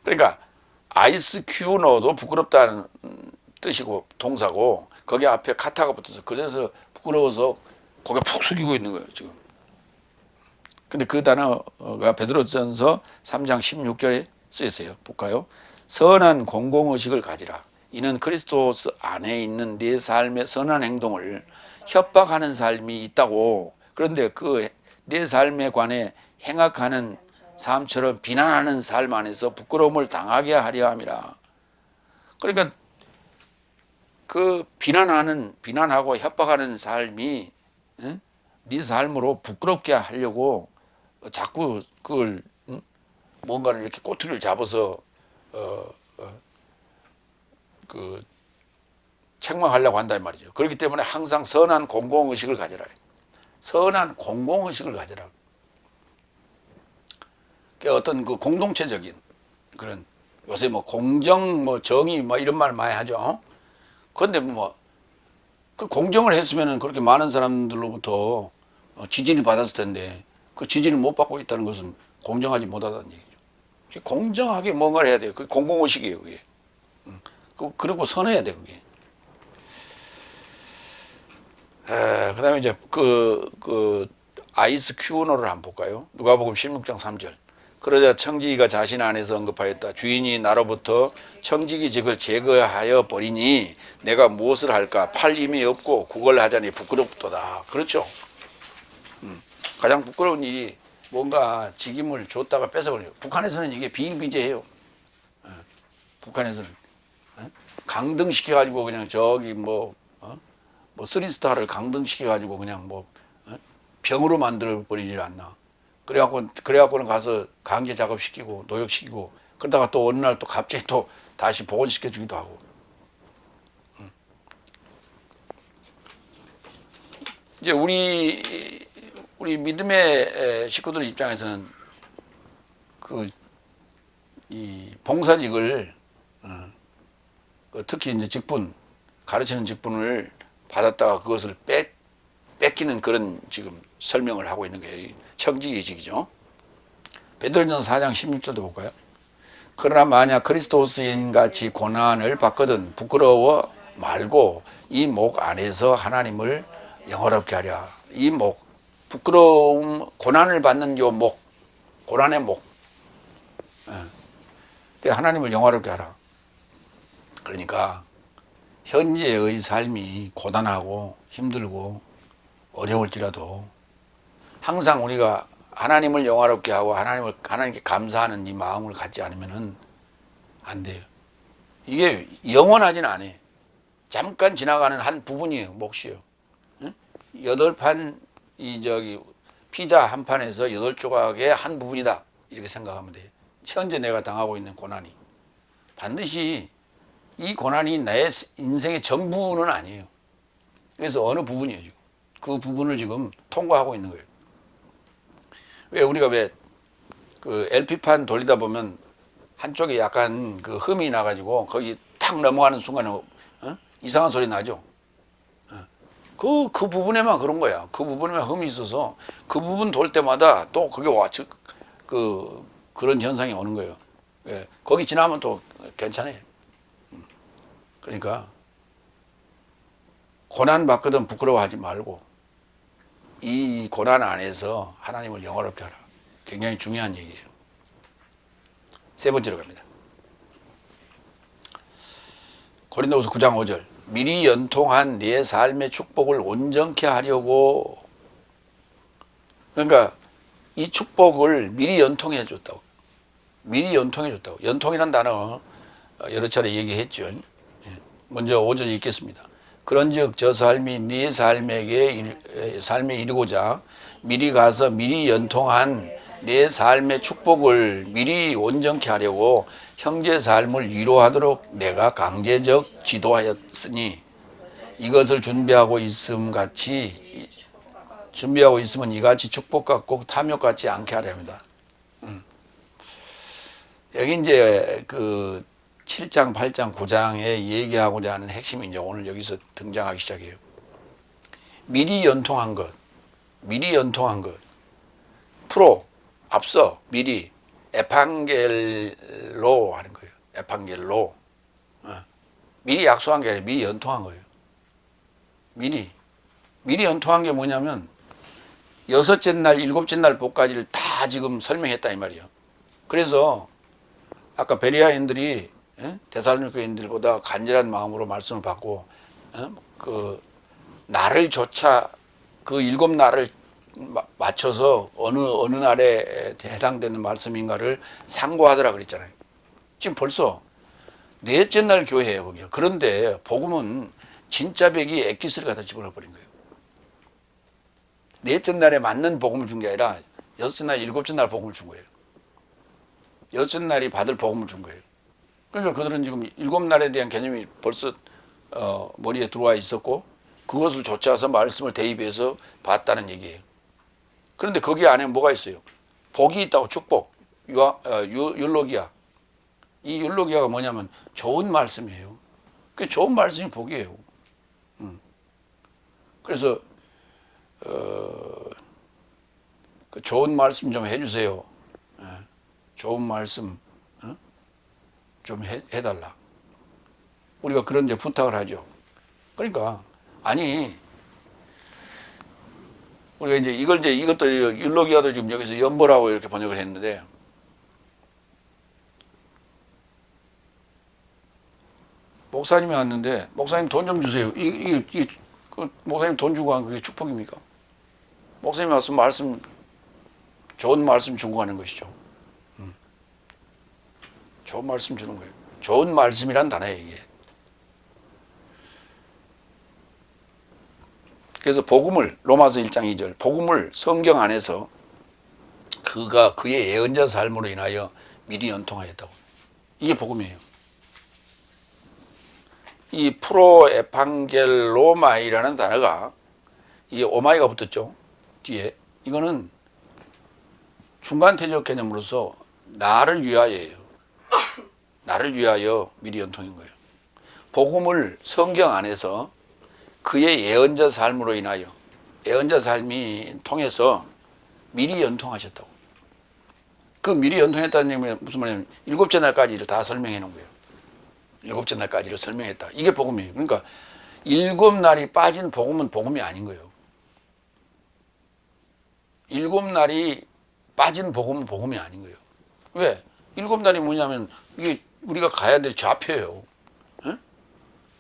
그러니까 아이스 큐너도 부끄럽다는 뜻이고 동사고 거기 앞에 카타가 붙어서 그래서 부끄러워서 고개 푹 숙이고 있는 거예요 지금. 근데 그 단어가 베드로전서 3장 16절에 쓰여 있어요. 볼까요? 선한 공공의식을 가지라. 이는 그리스도 안에 있는 네 삶의 선한 행동을 협박하는 삶이 있다고. 그런데 그 내 삶에 관해 행악하는 삶처럼 비난하는 삶 안에서 부끄러움을 당하게 하려 함이라. 그러니까 그 비난하고 협박하는 삶이 네 삶으로 부끄럽게 하려고 자꾸 그걸 뭔가를 이렇게 꼬투리를 잡아서 그 책망하려고 한단 말이죠. 그렇기 때문에 항상 선한 공공의식을 가져라. 선한 공공의식을 가져라. 어떤 그 공동체적인 그런 요새 뭐 공정, 뭐 정의, 뭐 이런 말 많이 하죠. 그런데 뭐 그 공정을 했으면은 그렇게 많은 사람들로부터 지지를 받았을 텐데 그 지지를 못 받고 있다는 것은 공정하지 못하다는 얘기죠. 공정하게 뭔가를 해야 돼요. 그게 공공의식이에요, 그게. 그리고 선해야 돼, 그게. 그 다음에 이제 아이스 큐너를 한번 볼까요? 누가복음 16장 3절. 그러자 청지기가 자신 안에서 언급하였다. 주인이 나로부터 청지기직을 제거하여 버리니 내가 무엇을 할까? 팔 힘이 없고 구걸하자니 부끄럽도다. 그렇죠. 가장 부끄러운 일이 뭔가 직임을 줬다가 뺏어버려요. 북한에서는 이게 비일비재해요. 북한에서는 강등시켜가지고 그냥 저기 뭐 쓰리스타를 강등시켜가지고 그냥 뭐 병으로 만들어 버리질 않나. 그래갖고는 가서 강제 작업시키고 노역시키고 그러다가 또 어느 날 또 갑자기 또 다시 복원시켜주기도 하고. 이제 우리 믿음의 식구들 입장에서는 이 봉사직을 특히 이제 직분 가르치는 직분을 받았다가 그것을 뺏기는 그런 지금 설명을 하고 있는 게 청지기직이죠. 베드로전서 4장 16절도 볼까요? 그러나 만약 그리스도스인 같이 고난을 받거든 부끄러워 말고 이 목 안에서 하나님을 영화롭게 하랴. 이 목, 부끄러움, 고난을 받는 요 목, 고난의 목. 하나님을 영화롭게 하라. 그러니까 현재의 삶이 고단하고 힘들고 어려울지라도 항상 우리가 하나님을 영화롭게 하고 하나님께 감사하는 이 마음을 갖지 않으면은 안 돼요. 이게 영원하진 않아요. 잠깐 지나가는 한 부분이에요. 몫이에요. 8판 피자 한 판에서 8조각의 한 부분이다. 이렇게 생각하면 돼요. 현재 내가 당하고 있는 고난이 반드시 이 고난이 내 인생의 전부는 아니에요. 그래서 어느 부분이에요. 지금 그 부분을 지금 통과하고 있는 거예요. 왜 우리가 그 LP판 돌리다 보면 한쪽에 약간 그 흠이 나가지고 거기 탁 넘어가는 순간에 이상한 소리 나죠. 그 부분에만 그런 거야. 그 부분에만 흠이 있어서 그 부분 돌 때마다 또 그게 그런 현상이 오는 거예요. 예, 거기 지나면 또 괜찮아요. 그러니까 고난 받거든 부끄러워하지 말고 이 고난 안에서 하나님을 영화롭게 하라. 굉장히 중요한 얘기예요. 세 번째로 갑니다. 고린도후서 9장 5절. 미리 연통한 네 삶의 축복을 온전케 하려고. 그러니까 이 축복을 미리 연통해 줬다고. 미리 연통해 줬다고. 연통이란 단어 여러 차례 얘기했죠. 먼저 5절 읽겠습니다. 그런즉 저 삶이 네 삶에 이르고자 미리 가서 미리 연통한 내 삶의 축복을 미리 온전케 하려고 형제 삶을 위로하도록 내가 강제적 지도하였으니 이것을 준비하고 있으면 이같이 축복 같고 탐욕 같지 않게 하렵니다. 여기 이제 그 7장, 8장, 9장에 얘기하고자 하는 핵심이 이제 오늘 여기서 등장하기 시작해요. 미리 연통한 것. 앞서 미리 에판겔로 하는 거예요. 에판겔로. 미리 약속한 게 아니라 미리 연통한 거예요. 미리 연통한 게 뭐냐면 6째 날, 7째 날 복까지를 다 지금 설명했다 이 말이에요. 그래서 아까 베레아인들이 데살로니가인들보다 간절한 마음으로 말씀을 받고 그 날을조차 그 7날을 맞춰서 어느 날에 해당되는 말씀인가를 상고하더라 그랬잖아요. 지금 벌써 넷째 날 교회예요 거기가. 그런데 복음은 진짜 백이 엑기스를 갖다 집어넣어 버린 거예요. 넷째 날에 맞는 복음을 준 게 아니라 6째 날, 7째 날 복음을 준 거예요. 6째 날이 받을 복음을 준 거예요. 그러니까 그들은 지금 7날에 대한 개념이 벌써 머리에 들어와 있었고 그것을 좇아서 말씀을 대입해서 봤다는 얘기예요. 그런데 거기 안에 뭐가 있어요? 복이 있다고. 축복, 율로기아. 이 율로기아가 뭐냐면 좋은 말씀이에요. 그 좋은 말씀이 복이에요. 그래서 그 좋은 말씀 좀 해주세요. 좋은 말씀 좀 해달라. 우리가 그런 이제 부탁을 하죠. 그러니까 아니 우리가 이제 이것도 율로기아도 지금 여기서 연보라고 이렇게 번역을 했는데 목사님이 왔는데 목사님 돈 좀 주세요. 그 목사님 돈 주고 한 그게 축복입니까? 목사님 와서 좋은 말씀 주고 가는 것이죠. 좋은 말씀 주는 거예요. 좋은 말씀이란 단어예요, 이게. 그래서 복음을 로마서 1장 2절 복음을 성경 안에서 그가 그의 예언자 삶으로 인하여 미리 연통하였다고. 이게 복음이에요. 이 프로 에판겔로마이라는 단어가 이게 오마이가 붙었죠. 뒤에 이거는 중간태적 개념으로서 나를 위하여예요. 나를 위하여 미리 연통인 거예요. 복음을 성경 안에서 그의 예언자 삶으로 인하여 예언자 삶이 통해서 미리 연통하셨다고. 그 미리 연통했다는 얘기는 무슨 말이냐면 일곱째 날까지를 다 설명해 놓은 거예요. 일곱째 날까지를 설명했다. 이게 복음이에요. 그러니까 일곱 날이 빠진 복음은 복음이 아닌 거예요. 일곱 날이 빠진 복음은 복음이 아닌 거예요. 왜? 일곱 날이 뭐냐면 이게 우리가 가야 될 좌표예요. 응?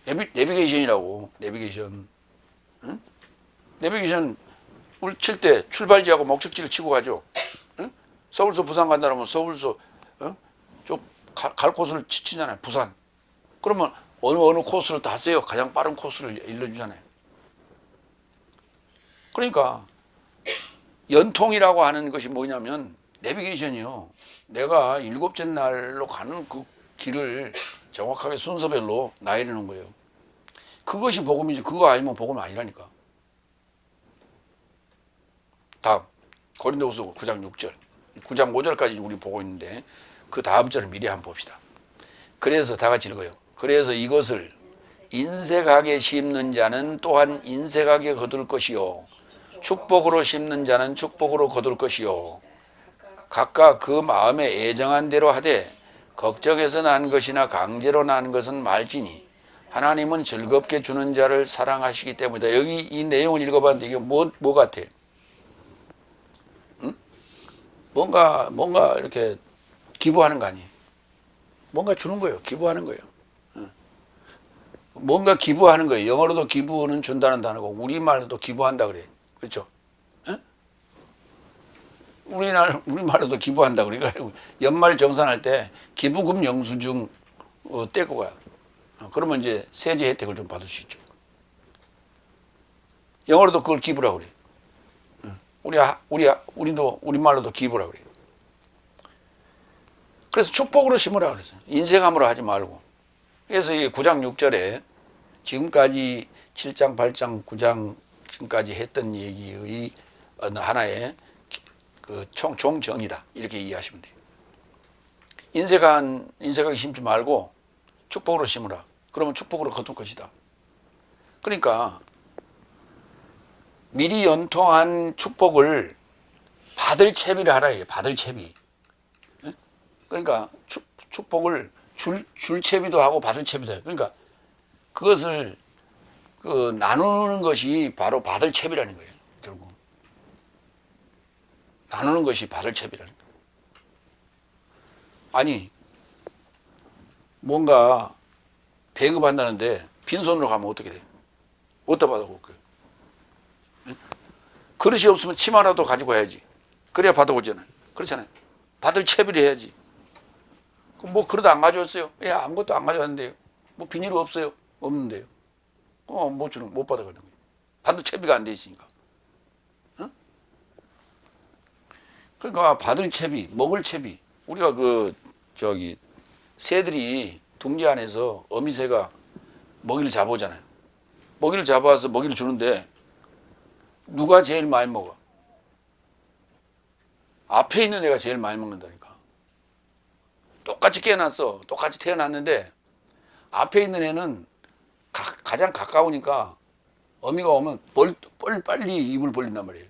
내비게이션이라고. 내비게이션. 응? 내비게이션 우리 칠 때 출발지하고 목적지를 치고 가죠. 응? 서울서 부산 간다 그러면 서울서 갈 곳을 치잖아요. 부산. 그러면 어느 코스를 다 써요. 가장 빠른 코스를 일러주잖아요. 그러니까 연통이라고 하는 것이 뭐냐면 내비게이션이요. 내가 일곱째 날로 가는 그 길을 정확하게 순서별로 나열해 놓은 거예요. 그것이 복음이지 그거 아니면 복음이 아니라니까. 다음 고린도후서 9장 6절 9장 5절까지 우리 보고 있는데 그 다음 절을 미리 한번 봅시다. 그래서 다 같이 읽어요. 그래서 이것을 인색하게 심는 자는 또한 인색하게 거둘 것이요 축복으로 심는 자는 축복으로 거둘 것이요 각각 그 마음에 애정한 대로 하되 걱정해서 난 것이나 강제로 난 것은 말지니 하나님은 즐겁게 주는 자를 사랑하시기 때문이다. 여기 이 내용을 읽어봤는데 이게 뭐 같아? 응? 뭔가 이렇게 기부하는 거 아니에요? 뭔가 주는 거예요. 기부하는 거예요. 뭔가 기부하는 거예요. 영어로도 기부는 준다는 단어고 우리말로도 기부한다 그래. 그렇죠? 에? 우리말로도 기부한다 그래. 연말 정산할 때 기부금 영수증 떼고 가요. 그러면 이제 세제 혜택을 좀 받을 수 있죠. 영어로도 그걸 기부라고 그래. 우리도 우리말로도 기부라고 그래. 그래서 축복으로 심으라 그랬어요. 인색함으로 하지 말고. 그래서 이 9장 6절에 지금까지 7장, 8장, 9장 지금까지 했던 얘기의 어느 하나의 그 총정이다. 이렇게 이해하시면 돼요. 인색하게 심지 말고 축복으로 심으라. 그러면 축복으로 거둘 것이다. 그러니까 미리 연통한 축복을 받을 채비를 하라. 받을 채비. 그러니까 축복을 줄 채비도 하고 받을 채비도 해요. 그러니까 그것을 나누는 것이 바로 받을 채비라는 거예요. 결국 나누는 것이 받을 채비라는 거예요. 아니 뭔가 배급한다는데 빈손으로 가면 어떻게 돼요? 어디다 받아올 거예요? 그릇이 없으면 치마라도 가지고 와야지. 그래야 받아오잖아요. 그렇잖아요. 받을 채비를 해야지. 뭐 그릇 안 가져왔어요? 예, 아무것도 안 가져왔는데요. 뭐 비닐 없어요? 없는데요. 못 받아가는 거예요. 받을 채비가 안 돼 있으니까. 어? 그러니까 받을 채비, 먹을 채비. 우리가 새들이 둥지 안에서 어미새가 먹이를 잡아오잖아요. 먹이를 잡아와서 먹이를 주는데 누가 제일 많이 먹어? 앞에 있는 애가 제일 많이 먹는다니까. 똑같이 깨어났어. 똑같이 태어났는데 앞에 있는 애는 가장 가까우니까 어미가 오면 빨리 입을 벌린단 말이에요.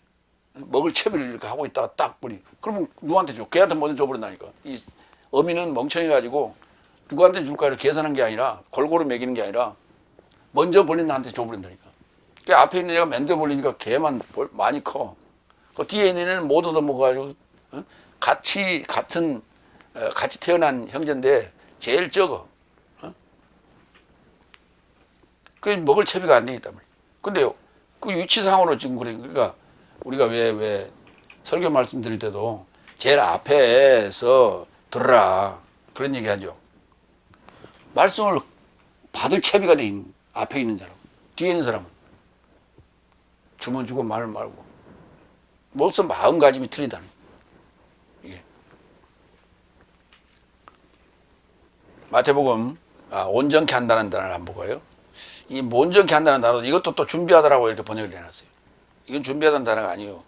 먹을 채비를 이렇게 하고 있다가 딱 버리. 그러면 누구한테 줘? 걔한테 먼저 줘버린다니까. 이 어미는 멍청해가지고 누구한테 줄까 이렇게 계산한 게 아니라 골고루 먹이는 게 아니라 먼저 벌린 애한테 줘버린다니까. 그 앞에 있는 애가 먼저 벌리니까 걔만 많이 커. 그 뒤에 있는 애는 못 얻어먹어가지고 같이 태어난 형제인데 제일 적어. 그 먹을 채비가 안 돼 있단 말이에요. 근데요, 그 위치상으로 지금 그러니까 우리가 왜 설교 말씀 드릴 때도 제일 앞에서 들으라 그런 얘기 하죠. 말씀을 받을 채비가 돼 있는 앞에 있는 사람, 뒤에 있는 사람은 주면 주고 말을 말고 무슨 마음가짐이 틀리다는 이게. 마태복음 온전케 한다는 단어를 한번 보고요. 이 온전케 한다는 단어 이것도 또 준비하더라고 이렇게 번역을 해놨어요. 이건 준비하다는 단어가 아니에요.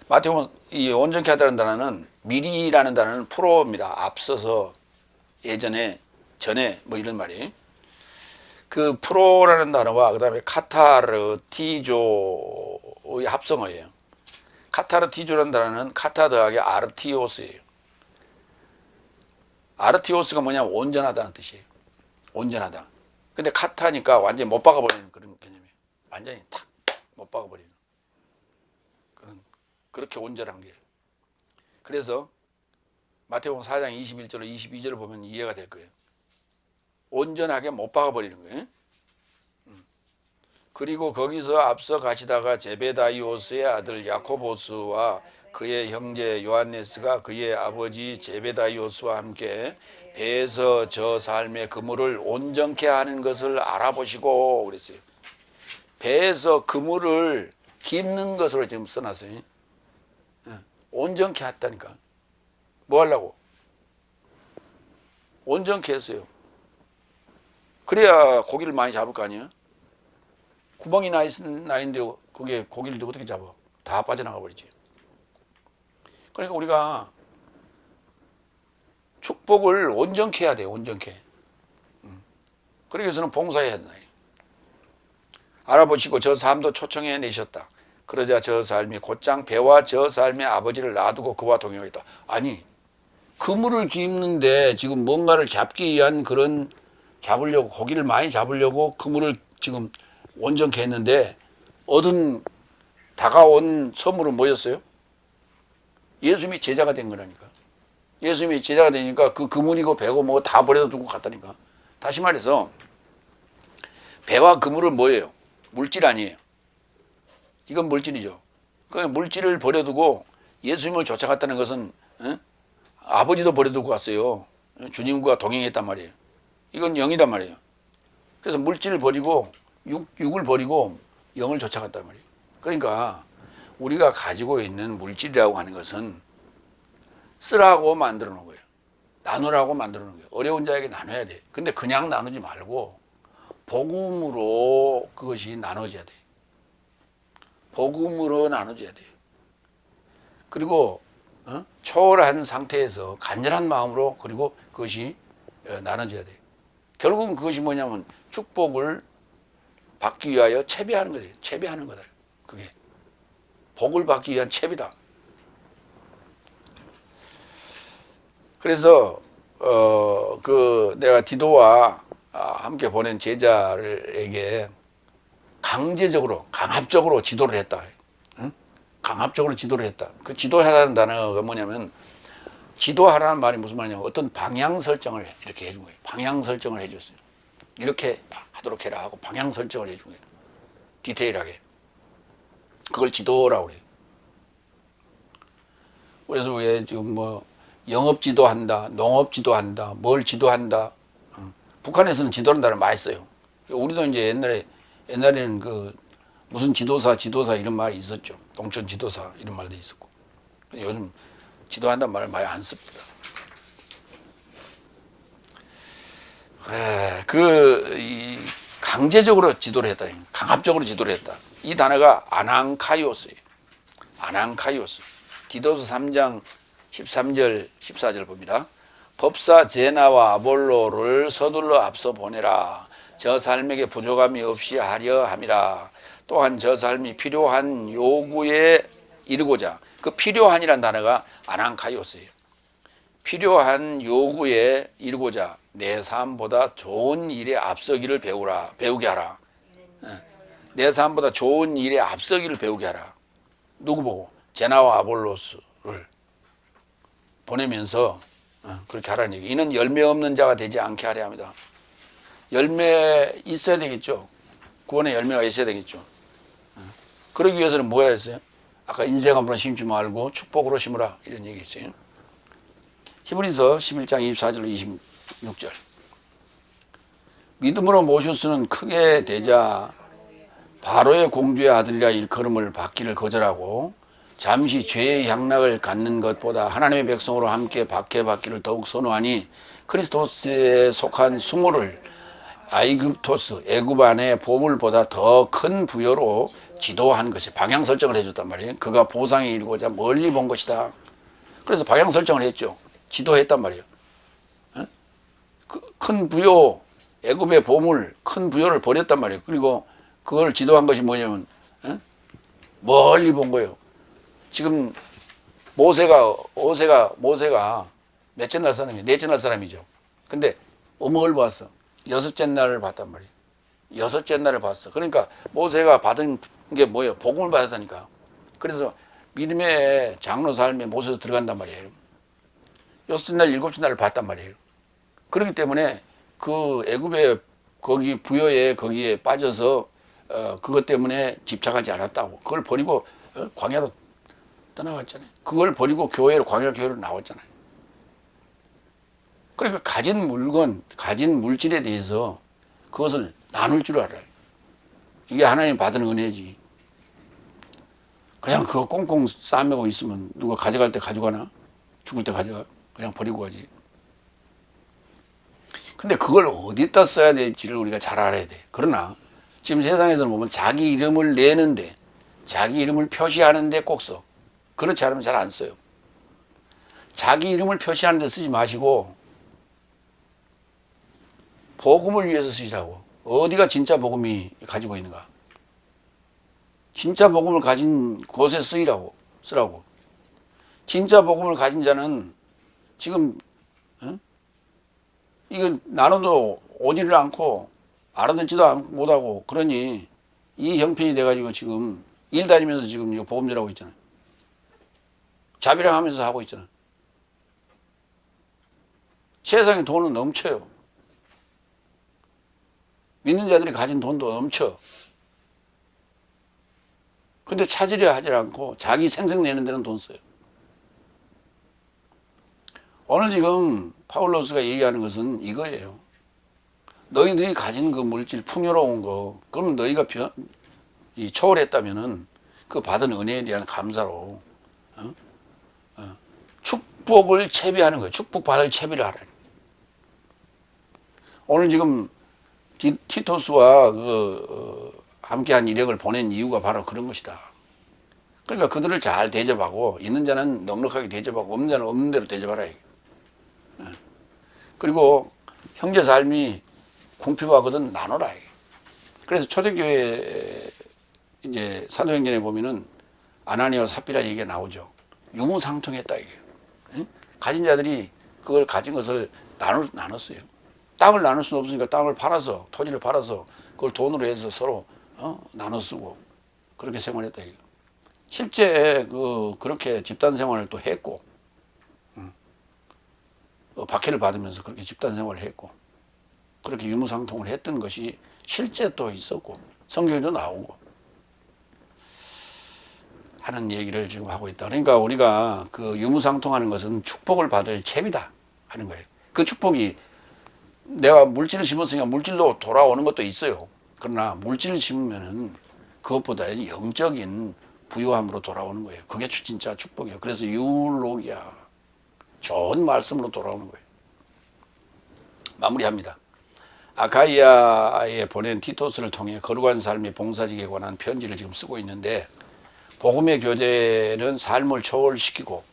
마태복음 이 온전케 하다는 단어는 미리라는 단어는 프로입니다. 앞서서 예전에 전에 뭐 이런 말이에요. 그 프로라는 단어와 그다음에 카타르티조의 합성어예요. 카타르티조라는 단어는 카타 더하기 아르티오스예요. 아르티오스가 뭐냐면 온전하다는 뜻이에요. 온전하다. 근데 카타니까 완전히 못 박아버리는 그런 개념이에요. 완전히 탁 못 박아버리는 그런, 그렇게 온전한 게. 그래서 마태복음 4장 21절로 22절을 보면 이해가 될 거예요. 온전하게 못 박아버리는 거예요. 그리고 거기서 앞서 가시다가 제베다이오스의 아들 야코보스와 그의 형제 요한네스가 그의 아버지 제베다이오스와 함께 배에서 저 삶의 그물을 온전케 하는 것을 알아보시고 그랬어요. 배에서 그물을 깁는 것으로 지금 써놨어요. 온전케 했다니까. 뭐 하려고? 온전케 했어요. 그래야 고기를 많이 잡을 거 아니에요? 구멍이 나 있는데 거기에 고기를 어떻게 잡아? 다 빠져나가 버리지. 그러니까 우리가 축복을 온전케 해야 돼요. 온전케. 그러기 위해서는 봉사해야 된다. 알아보시고 저 삶도 초청해 내셨다. 그러자 저 삶이 곧장 배와 저 삶의 아버지를 놔두고 그와 동행하겠다. 아니, 그물을 깁는데 지금 뭔가를 잡기 위한 그런 잡으려고 고기를 많이 잡으려고 그물을 지금 온전케 했는데 다가온 선물은 뭐였어요? 예수님이 제자가 된 거라니까. 예수님이 제자가 되니까 그 그물이고 배고 뭐 다 버려두고 갔다니까. 다시 말해서 배와 그물은 뭐예요? 물질 아니에요. 이건 물질이죠. 그 물질을 버려두고 예수님을 쫓아갔다는 것은 아버지도 버려두고 갔어요. 주님과 동행했단 말이에요. 이건 영이란 말이에요. 그래서 물질을 버리고 육을 버리고 영을 쫓아갔단 말이에요. 그러니까 우리가 가지고 있는 물질이라고 하는 것은 쓰라고 만들어 놓은 거예요. 나누라고 만들어 놓은 거예요. 어려운 자에게 나눠야 돼. 근데 그냥 나누지 말고 복음으로 그것이 나눠져야 돼. 복음으로 나눠져야 돼. 그리고 초월한 상태에서 간절한 마음으로 그리고 그것이 나눠져야 돼. 결국은 그것이 뭐냐면 축복을 받기 위하여 채비하는 거예요. 채비하는 거다. 그게 복을 받기 위한 채비다. 그래서 내가 디도와 함께 보낸 제자에게 강제적으로 강압적으로 지도를 했다. 응? 강압적으로 지도를 했다. 그 지도하라는 단어가 뭐냐면 지도하라는 말이 무슨 말이냐면 어떤 방향 설정을 이렇게 해준 거예요. 방향 설정을 해줬어요. 이렇게 하도록 해라 하고 방향 설정을 해준 거예요. 디테일하게. 그걸 지도라고 그래요. 그래서 왜 지금 뭐 영업 지도한다, 농업 지도한다, 뭘 지도한다. 북한에서는 지도라는 단어를 많이 써요. 우리도 이제 옛날에는 그 무슨 지도사 이런 말이 있었죠. 농촌 지도사 이런 말도 있었고. 요즘 지도한다는 말을 많이 안 씁니다. 강제적으로 지도를 했다. 강압적으로 지도를 했다. 이 단어가 아낭카이오스예요. 아낭카이오스. 디도서 3장 13절 14절 봅니다. 법사 제나와 아볼로를 서둘러 앞서 보내라. 저 삶에게 부족함이 없이 하려 함이라. 또한 저 삶이 필요한 요구에 이르고자. 그 필요한이란 단어가 아낭카이오스예요. 필요한 요구에 이르고자 내 삶보다 좋은 일에 앞서기를 배우게 하라. 내 삶보다 좋은 일에 앞서기를 배우게 하라. 누구 보고? 제나와 아볼로스를 보내면서 그렇게 하라는 얘기. 이는 열매 없는 자가 되지 않게 하려 합니다. 열매 있어야 되겠죠. 구원의 열매가 있어야 되겠죠. 그러기 위해서는 뭐야 했어요? 아까 인생함으로 심지 말고 축복으로 심으라 이런 얘기 있어요. 히브리서 11장 24절로 26절. 믿음으로 모세스는 크게 되자 바로의 공주의 아들이라 일컬음을 받기를 거절하고 잠시 죄의 향락을 갖는 것보다 하나님의 백성으로 함께 박해받기를 더욱 선호하니 크리스토스에 속한 수모를 아이굽토스 애굽 안의 보물보다 더 큰 부여로 지도한 것이 방향 설정을 해줬단 말이에요. 그가 보상에 이르고자 멀리 본 것이다. 그래서 방향 설정을 했죠. 지도했단 말이에요. 큰 부여, 애굽의 보물, 큰 부여를 버렸단 말이에요. 그리고 그걸 지도한 것이 뭐냐면 멀리 본 거예요. 지금 모세가 몇째 날 사람이에요? 넷째 날 사람이죠. 근데 뭘 봤어? 여섯째 날을 봤단 말이에요. 여섯째 날을 봤어. 그러니까 모세가 받은 게 뭐예요? 복음을 받았다니까. 그래서 믿음의 장로 삶에 모세도 들어간단 말이에요. 여섯째 날, 일곱째 날을 봤단 말이에요. 그렇기 때문에 그 애굽의 거기 부여에 거기에 빠져서 그것 때문에 집착하지 않았다고. 그걸 버리고 광야로 떠나갔잖아요. 그걸 버리고 교회로 광야 교회로 나왔잖아요. 그러니까 가진 물건, 가진 물질에 대해서 그것을 나눌 줄 알아요. 이게 하나님 받은 은혜지. 그냥 그거 꽁꽁 싸매고 있으면 누가 가져갈 때 가져가나? 죽을 때 가져가? 그냥 버리고 가지. 근데 그걸 어디다 써야 될지를 우리가 잘 알아야 돼. 그러나 지금 세상에서는 보면 자기 이름을 내는데, 자기 이름을 표시하는데 꼭 써. 그렇지 않으면 잘 안 써요. 자기 이름을 표시하는 데 쓰지 마시고 복음을 위해서 쓰시라고. 어디가 진짜 복음이 가지고 있는가? 진짜 복음을 가진 곳에 쓰라고. 진짜 복음을 가진 자는 지금 이거 나눠도 오지를 않고 알아듣지도 못하고 그러니 이 형편이 돼가지고 지금 일 다니면서 지금 이거 복음 전하고 있잖아요. 자비랑 하면서 하고 있잖아요. 세상에 돈은 넘쳐요. 믿는 자들이 가진 돈도 넘쳐. 근데 찾으려 하지 않고 자기 생색내는 데는 돈 써요. 오늘 지금 파울로스가 얘기하는 것은 이거예요. 너희들이 가진 그 물질 풍요로운 거, 그럼 너희가 초월했다면은 그 받은 은혜에 대한 감사로 축복을 채비하는 거예요. 축복받을 채비를 하라는 거예요. 오늘 지금 티토스와 함께한 일행을 보낸 이유가 바로 그런 것이다. 그러니까 그들을 잘 대접하고 있는 자는 넉넉하게 대접하고 없는 자는 없는 대로 대접하라. 그리고 형제 삶이 궁핍하거든 나눠라. 그래서 초대교회 이제 사도행전에 보면은 아나니아와 삽비라 얘기가 나오죠. 유무상통했다 이게. 가진 자들이 그걸 가진 것을 나눴어요. 땅을 나눌 수는 없으니까 땅을 팔아서 토지를 팔아서 그걸 돈으로 해서 서로 나눠 쓰고 그렇게 생활했다 이거. 실제 그렇게 집단 생활을 또 했고 박해를 받으면서 그렇게 집단 생활을 했고 그렇게 유무상통을 했던 것이 실제 또 있었고 성경에도 나오고 하는 얘기를 지금 하고 있다. 그러니까 우리가 그 유무상통하는 것은 축복을 받을 채비다 하는 거예요. 그 축복이 내가 물질을 심었으니까 물질로 돌아오는 것도 있어요. 그러나 물질을 심으면은 그것보다 영적인 부유함으로 돌아오는 거예요. 그게 진짜 축복이에요. 그래서 유로기야. 좋은 말씀으로 돌아오는 거예요. 마무리합니다. 아카이아에 보낸 티토스를 통해 거룩한 삶의 봉사직에 관한 편지를 지금 쓰고 있는데 복음의 교제는 삶을 초월시키고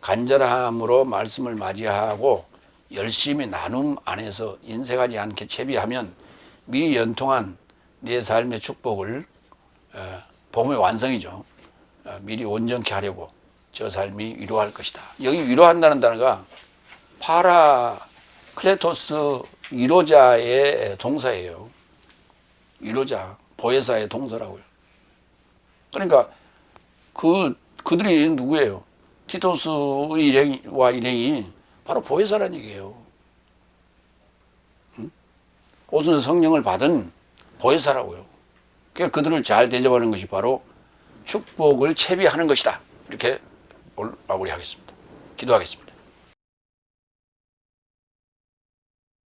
간절함으로 말씀을 맞이하고 열심히 나눔 안에서 인색하지 않게 채비하면 미리 연통한 내 삶의 축복을 복음의 완성이죠. 미리 온전케 하려고 저 삶이 위로할 것이다. 여기 위로한다는 단어가 파라클레토스 위로자의 동사예요. 위로자, 보혜사의 동사라고요. 그러니까 그들이 누구예요? 티토스와 일행이 바로 보혜사라는 얘기예요. 오순절 성령을 받은 보혜사라고요. 그러니까 그들을 잘 대접하는 것이 바로 축복을 채비하는 것이다. 이렇게 마무리하겠습니다. 기도하겠습니다.